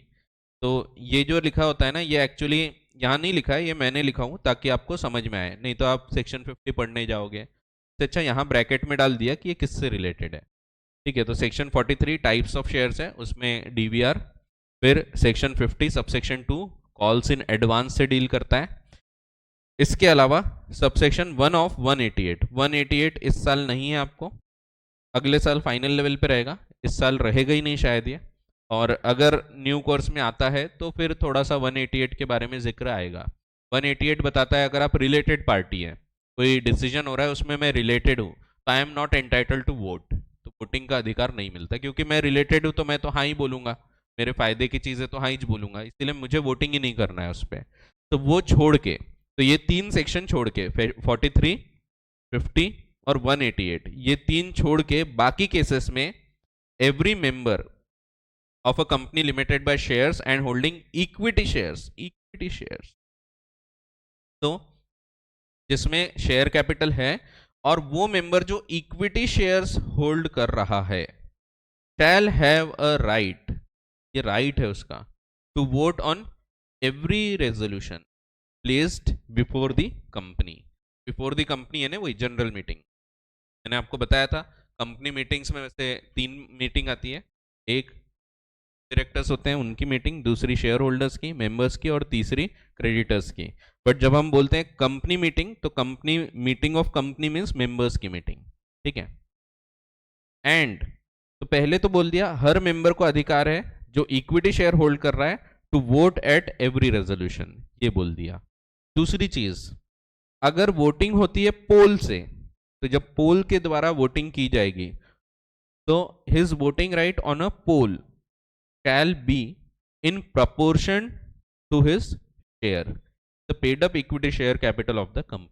तो ये जो लिखा होता है ना, ये एक्चुअली यहाँ नहीं लिखा है, ये मैंने लिखा हूँ ताकि आपको समझ में आए, नहीं तो आप सेक्शन 50 पढ़ने जाओगे। तो अच्छा यहाँ ब्रैकेट में डाल दिया कि ये किससे रिलेटेड है, ठीक है। तो सेक्शन 43 टाइप्स ऑफ शेयर्स है, उसमें डीवीआर, फिर section 50 subsection 2 calls in advance से डील करता है। इसके अलावा सबसेक्शन 1 ऑफ 188 इस साल नहीं है आपको, अगले साल फाइनल लेवल पे रहेगा, इस साल रहेगा ही नहीं शायद ये, और अगर न्यू कोर्स में आता है तो फिर थोड़ा सा 188 के बारे में जिक्र आएगा। 188 बताता है अगर आप रिलेटेड पार्टी है, कोई डिसीजन हो रहा है उसमें मैं रिलेटेड हूँ, तो I am not entitled to vote, तो वोटिंग का अधिकार नहीं मिलता, क्योंकि मैं रिलेटेड हूँ तो मैं तो हाँ ही बोलूंगा, मेरे फायदे की चीज़ है तो हाँ ही बोलूंगा, इसीलिए मुझे वोटिंग ही नहीं करना है उस पर। तो वो छोड़ के, तो ये 3 सेक्शन छोड़ के 43, 50 और 188, ये 3 छोड़ के बाकी केसेस में every member of a company limited by shares and holding equity shares, तो जिसमें शेयर कैपिटल है और वो मेंबर जो इक्विटी शेयर्स होल्ड कर रहा है, शैल हैव अ राइट, ये राइट है उसका, to vote on every resolution placed before the company. Before the company है ना वही जनरल मीटिंग, मैंने आपको बताया था कंपनी मीटिंग्स में वैसे 3 मीटिंग आती है, एक डायरेक्टर्स होते हैं उनकी मीटिंग, दूसरी शेयर होल्डर्स की, मेंबर्स की, और तीसरी क्रेडिटर्स की। बट जब हम बोलते हैं कंपनी मीटिंग तो company meeting of company means members की मीटिंग, ठीक है। एंड तो पहले तो बोल दिया हर मेंबर को अधिकार है जो इक्विटी शेयर होल्ड कर रहा है to vote at every resolution, ये बोल दिया। दूसरी चीज, अगर वोटिंग होती है पोल से, तो जब पोल के द्वारा वोटिंग की जाएगी तो his voting right on a poll shall be in proportion to his share the paid up equity share capital of the company.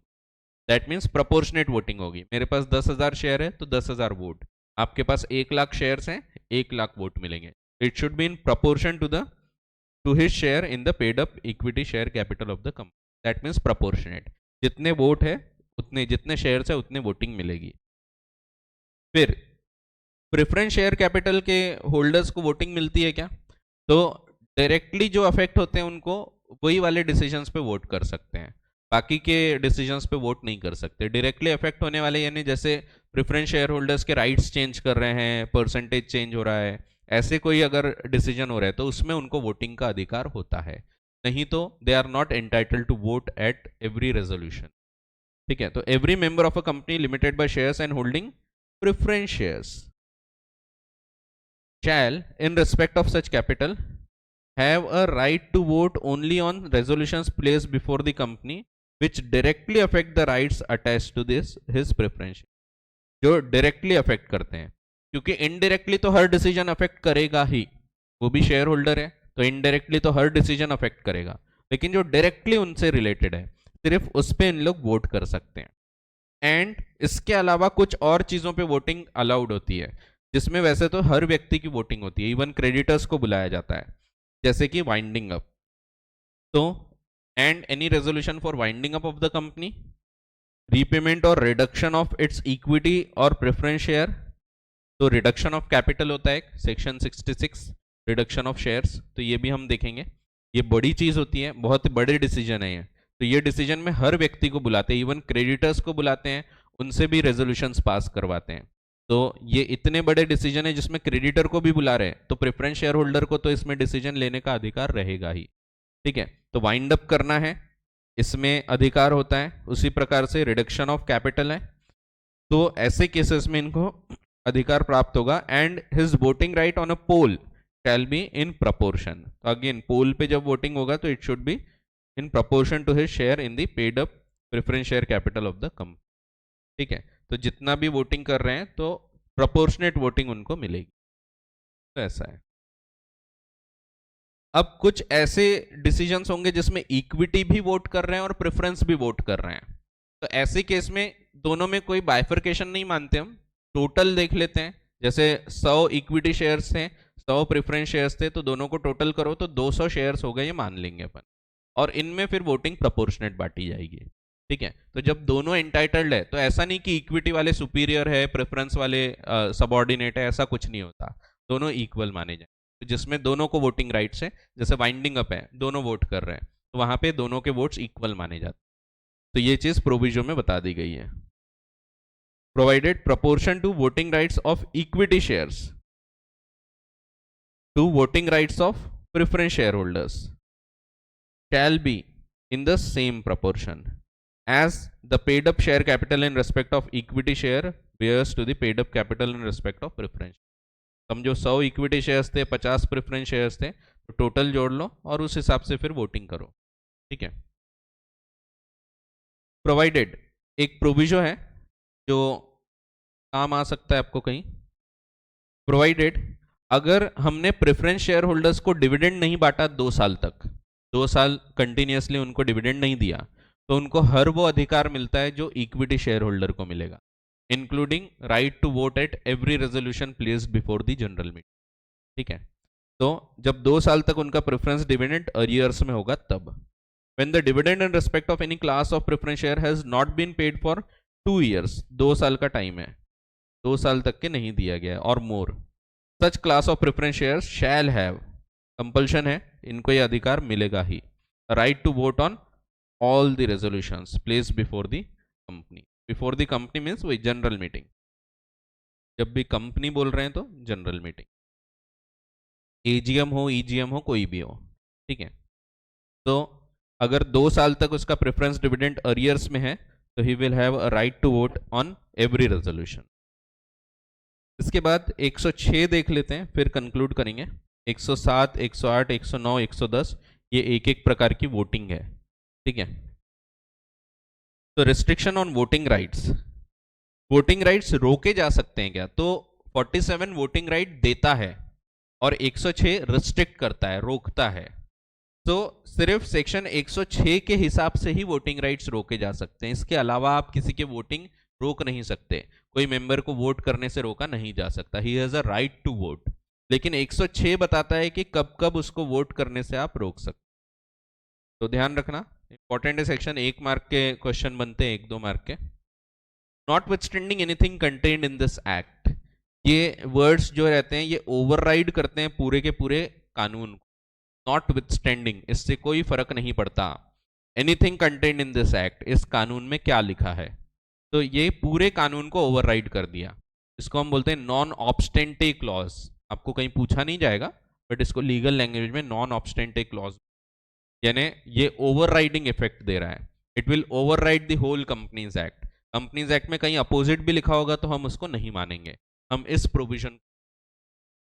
That means proportionate voting होगी, मेरे पास 10,000 शेयर है तो 10,000 वोट, आपके पास 1,00,000 शेयर्स हैं, 1,00,000 वोट मिलेंगे। It should be in proportion to his share in the paid up equity share capital of the company, that means proportionate, जितने vote है उतने, जितने शेयर्स है उतने वोटिंग मिलेगी। फिर प्रेफरेंस शेयर कैपिटल के होल्डर्स को वोटिंग मिलती है क्या, तो डायरेक्टली जो अफेक्ट होते हैं उनको वही वाले डिसीजंस पे वोट कर सकते हैं, बाकी के डिसीजंस पे वोट नहीं कर सकते। डायरेक्टली अफेक्ट होने वाले यानी जैसे प्रेफरेंस शेयर होल्डर्स के राइट्स चेंज कर रहे हैं, परसेंटेज चेंज हो रहा है, ऐसे कोई अगर डिसीजन हो रहा है तो उसमें उनको वोटिंग का अधिकार होता है, नहीं तो they are not entitled to vote at every resolution, ठीक है। तो every member of a company limited by shares and holding preference shares shall, in respect of such capital, have a right to vote only on resolutions placed before the company which directly affect the rights attached to this his preference, जो directly affect करते हैं, क्योंकि indirectly तो हर decision affect करेगा ही, वो भी share holder है तो इनडायरेक्टली तो हर डिसीजन अफेक्ट करेगा, लेकिन जो डायरेक्टली उनसे रिलेटेड है सिर्फ उस पर इन लोग वोट कर सकते हैं। एंड इसके अलावा कुछ और चीजों पे वोटिंग अलाउड होती है, जिसमें वैसे तो हर व्यक्ति की वोटिंग होती है, इवन क्रेडिटर्स को बुलाया जाता है, जैसे कि वाइंडिंग अप। तो and any resolution for winding up of the company, repayment और रिडक्शन ऑफ इट्स इक्विटी और प्रेफरेंस शेयर, तो रिडक्शन ऑफ कैपिटल होता है सेक्शन 66, रिडक्शन ऑफ शेयर्स, तो ये भी हम देखेंगे, ये बड़ी चीज होती है, बहुत बड़े डिसीजन है ये, तो ये डिसीजन में हर व्यक्ति को बुलाते हैं, इवन क्रेडिटर्स को बुलाते हैं, उनसे भी रेजोल्यूशंस पास करवाते हैं। तो ये इतने बड़े डिसीजन है जिसमें क्रेडिटर को भी बुला रहे हैं, तो प्रेफरेंस शेयर होल्डर को तो इसमें डिसीजन लेने का अधिकार रहेगा ही, ठीक है। तो वाइंड अप करना है, इसमें अधिकार होता है, उसी प्रकार से रिडक्शन ऑफ कैपिटल है, तो ऐसे केसेस में इनको अधिकार प्राप्त होगा। And his voting right on a poll shall be in proportion, तो अगेन पोल पे जब वोटिंग होगा तो it should be in proportion to his share in the paid up preference share capital of the company, ठीक है। तो जितना भी वोटिंग कर रहे हैं तो प्रोपोर्शनेट वोटिंग उनको मिलेगी। तो ऐसा है। अब कुछ ऐसे डिसीजंस होंगे जिसमें इक्विटी भी वोट कर रहे हैं और प्रेफरेंस भी वोट कर रहे हैं। तो ऐसे केस में दोनों में कोई बाइफर्केशन नहीं मानते, हम टोटल देख लेते हैं। जैसे 100 इक्विटी शेयर्स थे, 100 प्रेफरेंस शेयर्स थे, तो दोनों को टोटल करो तो 200 शेयर्स हो गए, ये मान लेंगे अपन। और इनमें फिर वोटिंग प्रोपोर्शनेट बांटी जाएगी। ठीक है, तो जब दोनों एंटाइटल्ड है तो ऐसा नहीं कि इक्विटी वाले सुपीरियर है, प्रेफरेंस वाले सबऑर्डिनेट है, ऐसा कुछ नहीं होता। दोनों इक्वल माने जाए। तो जिसमें दोनों को वोटिंग राइट्स है, जैसे वाइंडिंग अप है, दोनों वोट कर रहे हैं, तो वहां पे दोनों के वोट्स इक्वल माने जाते हैं। तो ये चीज प्रोविजन में बता दी गई है। Provided proportion to voting rights of equity shares to voting rights of preference share holders shall be in the same proportion as the paid up share capital in respect of equity share bears to the paid up capital in respect of preference। समझो 100 equity shares थे, 50 preference shares थे, तो total जोड़ लो और उस हिसाब से फिर वोटिंग करो। ठीक है। प्रोवाइडेड एक प्रोविजो है जो काम आ सकता है आपको कहीं। प्रोवाइडेड अगर हमने प्रेफरेंस शेयर होल्डर्स को डिविडेंड नहीं बांटा 2 साल तक, 2 साल कंटिन्यूसली उनको डिविडेंड नहीं दिया, तो उनको हर वो अधिकार मिलता है जो इक्विटी शेयर होल्डर को मिलेगा, including right to vote at every resolution placed before the general meeting. ठीक है, तो जब 2 साल तक उनका प्रेफरेंस डिविडेंड अरियर्स में होगा तब। When the dividend in respect of any class of preference share has not been paid for 2 years, 2 साल का टाइम है, 2 साल तक के नहीं दिया गया और more, such class of preference shares shall have, compulsion है, इनको ये अधिकार मिलेगा ही, right to vote on all the resolutions placed before the company. Before the company means वही जनरल मीटिंग, जब भी कंपनी बोल रहे हैं तो जनरल मीटिंग, एजीएम हो, ईजीएम हो, कोई भी हो। ठीक है, तो अगर 2 साल तक उसका प्रेफरेंस डिविडेंड अरियर्स में है तो he will have a right to vote on every resolution. इसके बाद 106 देख लेते हैं, फिर कंक्लूड करेंगे। 107, 108, 109, 110 ये एक एक प्रकार की वोटिंग है। ठीक है, तो restriction on voting rights, voting rights रोके जा सकते हैं क्या? तो 47 वोटिंग राइट देता है और 106 रिस्ट्रिक्ट करता है, रोकता है। तो सिर्फ सेक्शन 106 के हिसाब से ही वोटिंग राइट्स रोके जा सकते हैं, इसके अलावा आप किसी के वोटिंग रोक नहीं सकते। कोई मेंबर को वोट करने से रोका नहीं जा सकता, he has a right to vote. लेकिन 106 बताता है कि कब कब उसको वोट करने से आप रोक सकते। तो ध्यान रखना, इंपॉर्टेंट है सेक्शन, 1 मार्क के क्वेश्चन बनते हैं, 1-2 मार्क के। Notwithstanding anything contained in this act, ये वर्ड्स जो रहते हैं ये ओवरराइड करते हैं पूरे के पूरे कानून को। नॉटविथस्टैंडिंग, इससे कोई फर्क नहीं पड़ता anything contained in this act, इस कानून में क्या लिखा है, तो ये पूरे कानून को ओवरराइड कर दिया। इसको हम बोलते हैं नॉन ऑब्स्टेंटे क्लॉज। आपको कहीं पूछा नहीं जाएगा, बट इसको लीगल लैंग्वेज में नॉन ऑब्स्टेंटे क्लॉज, यानी ये ओवरराइडिंग इफेक्ट दे रहा है। It will override the whole companies act. Companies act में कहीं अपोजिट भी लिखा होगा तो हम उसको नहीं मानेंगे, हम इस प्रोविजन।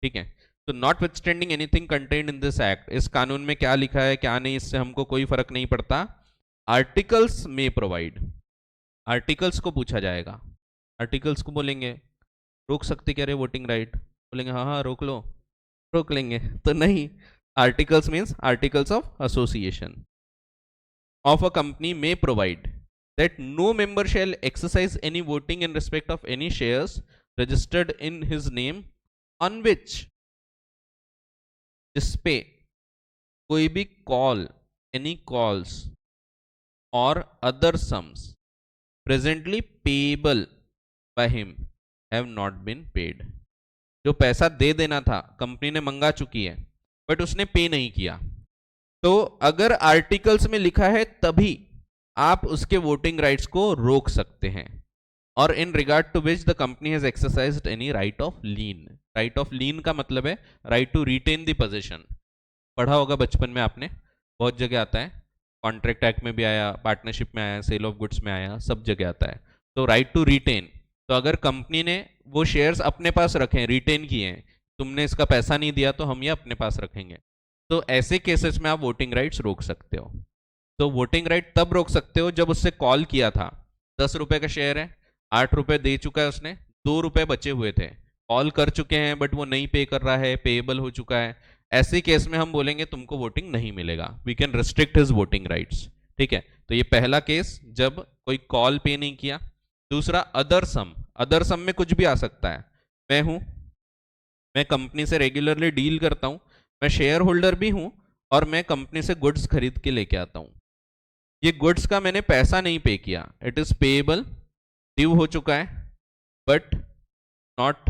ठीक है, तो notwithstanding anything contained in this act, इस कानून में क्या लिखा है क्या नहीं, इससे हमको कोई फर्क नहीं पड़ता। आर्टिकल्स में प्रोवाइड, आर्टिकल्स को पूछा जाएगा, आर्टिकल्स को बोलेंगे रोक सकते क्या रे वोटिंग राइट, बोलेंगे हाँ हाँ रोक लो, रोक लेंगे, तो नहीं। Articles means articles of association of a company में provide that no member shall exercise any voting in respect of any shares registered in his name on which, जिसपे कोई भी कॉल, एनी कॉल्स और other sums presently payable by him have not been paid. जो पैसा दे देना था company ने मंगा चुकी है बट उसने पे नहीं किया, तो अगर आर्टिकल्स में लिखा है तभी आप उसके वोटिंग राइट्स को रोक सकते हैं। और in regard to which the company has exercised any right of lien, right of lien का मतलब है right to retain the position. पढ़ा होगा बचपन में आपने, बहुत जगह आता है, कॉन्ट्रैक्ट एक्ट में भी आया, पार्टनरशिप में आया, सेल ऑफ गुड्स में आया, सब जगह आता है। तो राइट टू रिटेन, तो अगर कंपनी ने वो शेयर्स अपने पास रखे, रिटेन किए हैं, तुमने इसका पैसा नहीं दिया तो हम ये अपने पास रखेंगे, तो ऐसे केसेस में आप वोटिंग राइट्स रोक सकते हो। तो वोटिंग राइट तब रोक सकते हो जब उससे कॉल किया था, 10 रुपए का शेयर है, 8 रुपए दे चुका है उसने, ₹2 बचे हुए थे, कॉल कर चुके हैं बट वो नहीं पे कर रहा है, पेएबल हो चुका है, ऐसे केस में हम बोलेंगे तुमको वोटिंग नहीं मिलेगा, we can restrict his voting rights. ठीक है, तो ये पहला केस जब कोई कॉल पे नहीं किया। दूसरा अदर सम, अदर सम में कुछ भी आ सकता है। मैं कंपनी से रेगुलरली डील करता हूं, मैं शेयर होल्डर भी हूं और मैं कंपनी से गुड्स खरीद के लेके आता हूं, ये गुड्स का मैंने पैसा नहीं पे किया, इट इज पेएबल, ड्यू हो चुका है बट नॉट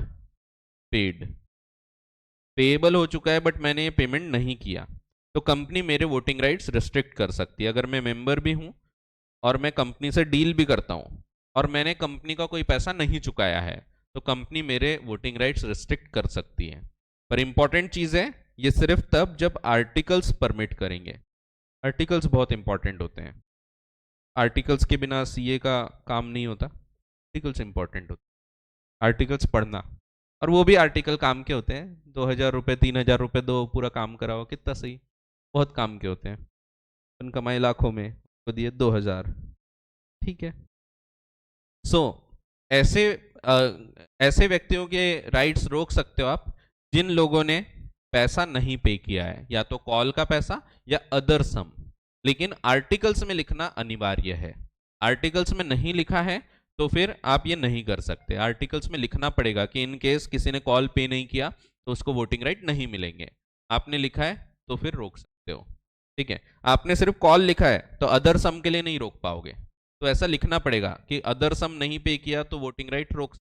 पेड, पेएबल हो चुका है बट मैंने ये पेमेंट नहीं किया, तो कंपनी मेरे वोटिंग राइट्स रिस्ट्रिक्ट कर सकती है। अगर मैं मेंबर भी हूं और मैं कंपनी से डील भी करता हूं और मैंने कंपनी का कोई पैसा नहीं चुकाया है, तो कंपनी मेरे वोटिंग राइट्स रिस्ट्रिक्ट कर सकती है। पर इंपॉर्टेंट चीज है, ये सिर्फ तब जब आर्टिकल्स परमिट करेंगे। आर्टिकल्स बहुत इंपॉर्टेंट होते हैं, आर्टिकल्स के बिना सीए का काम नहीं होता, आर्टिकल्स इंपॉर्टेंट होते हैं, आर्टिकल्स पढ़ना। और वो भी आर्टिकल काम के होते हैं, 2,000 रुपये 3,000 रुपये दो, पूरा काम कराओ, कितना सही, बहुत काम के होते हैं। अपन कमाए लाखों में, तो दिए 2,000, ठीक है। सो ऐसे ऐसे व्यक्तियों के राइट्स रोक सकते हो आप जिन लोगों ने पैसा नहीं पे किया है, या तो कॉल का पैसा या अदर सम, लेकिन आर्टिकल्स में लिखना अनिवार्य है। आर्टिकल्स में नहीं लिखा है तो फिर आप ये नहीं कर सकते, आर्टिकल्स में लिखना पड़ेगा कि इन केस किसी ने कॉल पे नहीं किया तो उसको वोटिंग राइट नहीं मिलेंगे। आपने लिखा है तो फिर रोक सकते हो, ठीक है। आपने सिर्फ कॉल लिखा है तो अदर सम के लिए नहीं रोक पाओगे, तो ऐसा लिखना पड़ेगा कि अदर सम नहीं पे किया तो वोटिंग राइट रोक,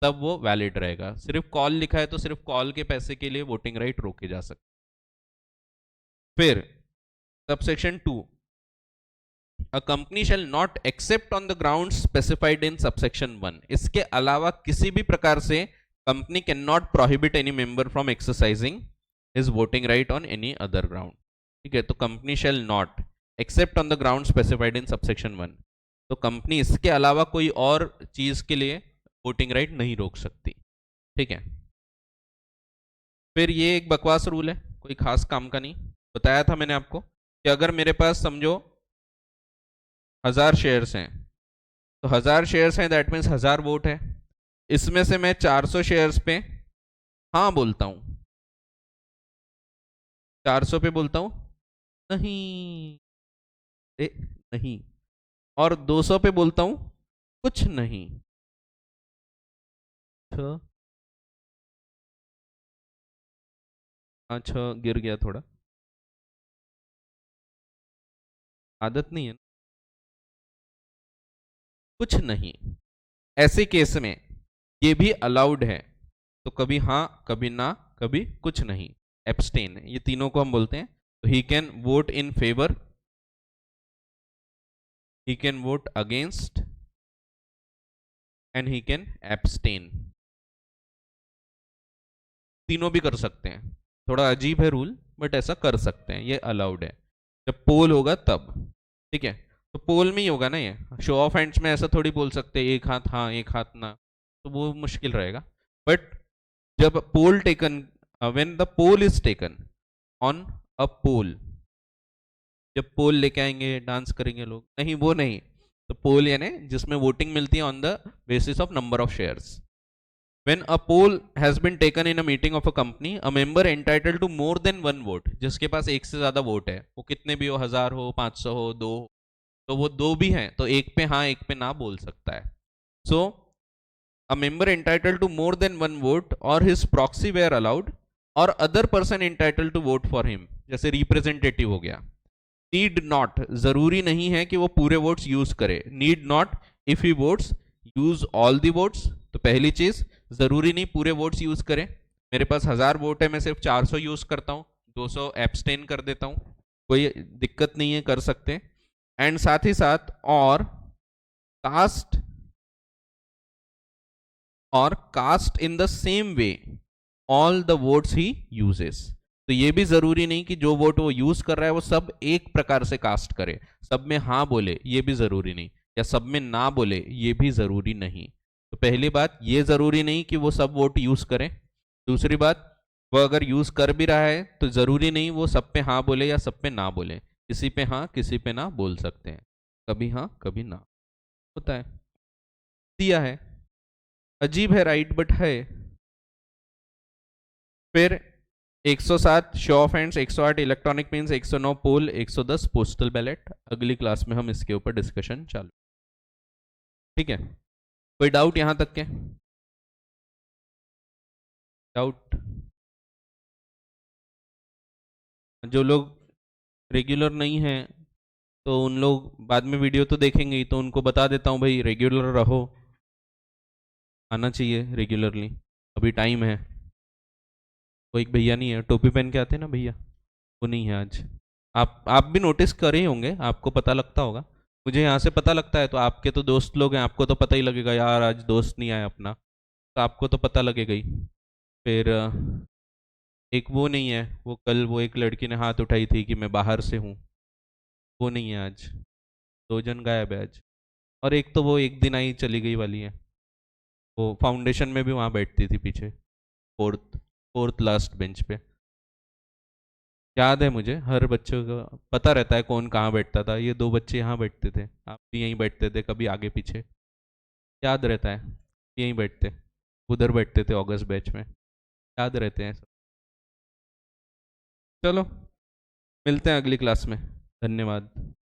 तब वो वैलिड रहेगा। सिर्फ कॉल लिखा है तो सिर्फ कॉल के पैसे के लिए वोटिंग राइट रोके जा सकते। फिर subsection 2, a company shall not except on the ground specified in subsection 1, इसके अलावा किसी भी प्रकार से company can not prohibit any member from exercising his voting right on any other ground. ठीक है, तो company shall not except on the ground specified in subsection 1, तो कंपनी इसके अलावा कोई और चीज के लिए वोटिंग राइट नहीं रोक सकती। ठीक है, फिर ये एक बकवास रूल है, कोई खास काम का नहीं। बताया था मैंने आपको कि अगर मेरे पास समझो 1,000 शेयर्स हैं, तो 1,000 शेयर्स हैं दैट मीन्स 1,000 वोट है, इसमें से मैं 400 शेयर्स पे हाँ बोलता हूं, 400 पे बोलता हूं नहीं, नहीं, और 200 पे बोलता हूं कुछ नहीं। अच्छा गिर गया थोड़ा, आदत नहीं है, कुछ नहीं, ऐसे केस में ये भी अलाउड है, तो कभी हाँ कभी ना कभी कुछ नहीं, एब्सटेन, ये तीनों को हम बोलते हैं। तो he can vote in favour, he can vote against and he can abstain, तीनों भी कर सकते हैं। थोड़ा अजीब है रूल बट ऐसा कर सकते हैं, ये अलाउड है जब पोल होगा तब। ठीक है, तो पोल में ही होगा ना, ये शो ऑफ हैंड्स में ऐसा थोड़ी बोल सकते हैं एक हाथ हाँ एक हाथ ना, तो वो मुश्किल रहेगा। बट जब poll taken, when the poll is taken on a poll, जब पोल लेके आएंगे डांस करेंगे लोग, नहीं वो नहीं, तो पोल यानी जिसमें वोटिंग मिलती है on the basis of number of shares. When a poll has been taken in a meeting of a company, a member entitled to more than one vote, जिसके पास एक से ज्यादा वोट है, वो कितने भी हो, 1,000 हो 500 हो 2 हो, तो वो 2 भी हैं तो एक पे हाँ एक पे ना बोल सकता है। सो a member entitled to more than one vote or his proxy were allowed or other person entitled to vote for him, जैसे रिप्रेजेंटेटिव हो गया। नीड नॉट, जरूरी नहीं है कि वो पूरे वोट्स यूज करे, need not if he votes use all the votes, तो पहली चीज जरूरी नहीं पूरे वोट्स यूज करें, मेरे पास 1,000 वोट है मैं सिर्फ 400 यूज करता हूं, 200 एब्सटेन कर देता हूं, कोई दिक्कत नहीं है, कर सकते। एंड साथ ही साथ और cast in the same way all the votes he uses, तो ये भी जरूरी नहीं कि जो वोट वो यूज कर रहा है वो सब एक प्रकार से कास्ट करे, सब में हाँ बोले ये भी जरूरी नहीं, या सब में ना बोले ये भी जरूरी नहीं। तो पहली बात ये जरूरी नहीं कि वो सब वोट यूज करें, दूसरी बात वो अगर यूज कर भी रहा है तो जरूरी नहीं वो सब पे हाँ बोले या सब पे ना बोले, किसी पे हाँ किसी पे ना बोल सकते हैं, कभी हाँ कभी ना, होता है, दिया है। अजीब है राइट, बट है। फिर 107 show of hands, 108 electronic means, 109 poll, 110 postal ballot. अगली क्लास में हम इसके ऊपर डिस्कशन चालू। ठीक है, कोई डाउट यहां तक के? डाउट? जो लोग रेगुलर नहीं हैं तो उन लोग बाद में वीडियो तो देखेंगे ही, तो उनको बता देता हूँ भाई रेगुलर रहो, आना चाहिए रेगुलरली, अभी टाइम है। वो एक भैया नहीं है टोपी पहन के आते हैं ना भैया, वो नहीं है आज। आप भी नोटिस करे ही होंगे, आपको पता लगता होगा। मुझे यहाँ से पता लगता है, तो आपके तो दोस्त लोग हैं, आपको तो पता ही लगेगा यार आज दोस्त नहीं आया अपना, तो आपको तो पता लगेगा ही। फिर एक वो नहीं है, वो कल वो एक लड़की ने हाथ उठाई थी कि मैं बाहर से हूँ, वो नहीं है आज। दो जन गायब है आज। और एक तो वो एक दिन आई चली गई वाली है, वो फाउंडेशन में भी वहाँ बैठती थी पीछे, फोर्थ फोर्थ लास्ट बेंच पे। याद है मुझे, हर बच्चों को पता रहता है कौन कहाँ बैठता था। ये दो बच्चे यहाँ बैठते थे, आप भी यहीं बैठते थे, कभी आगे पीछे, याद रहता है। यहीं बैठते, उधर बैठते थे अगस्त बैच में, याद रहते हैं सब। चलो, मिलते हैं अगली क्लास में। धन्यवाद।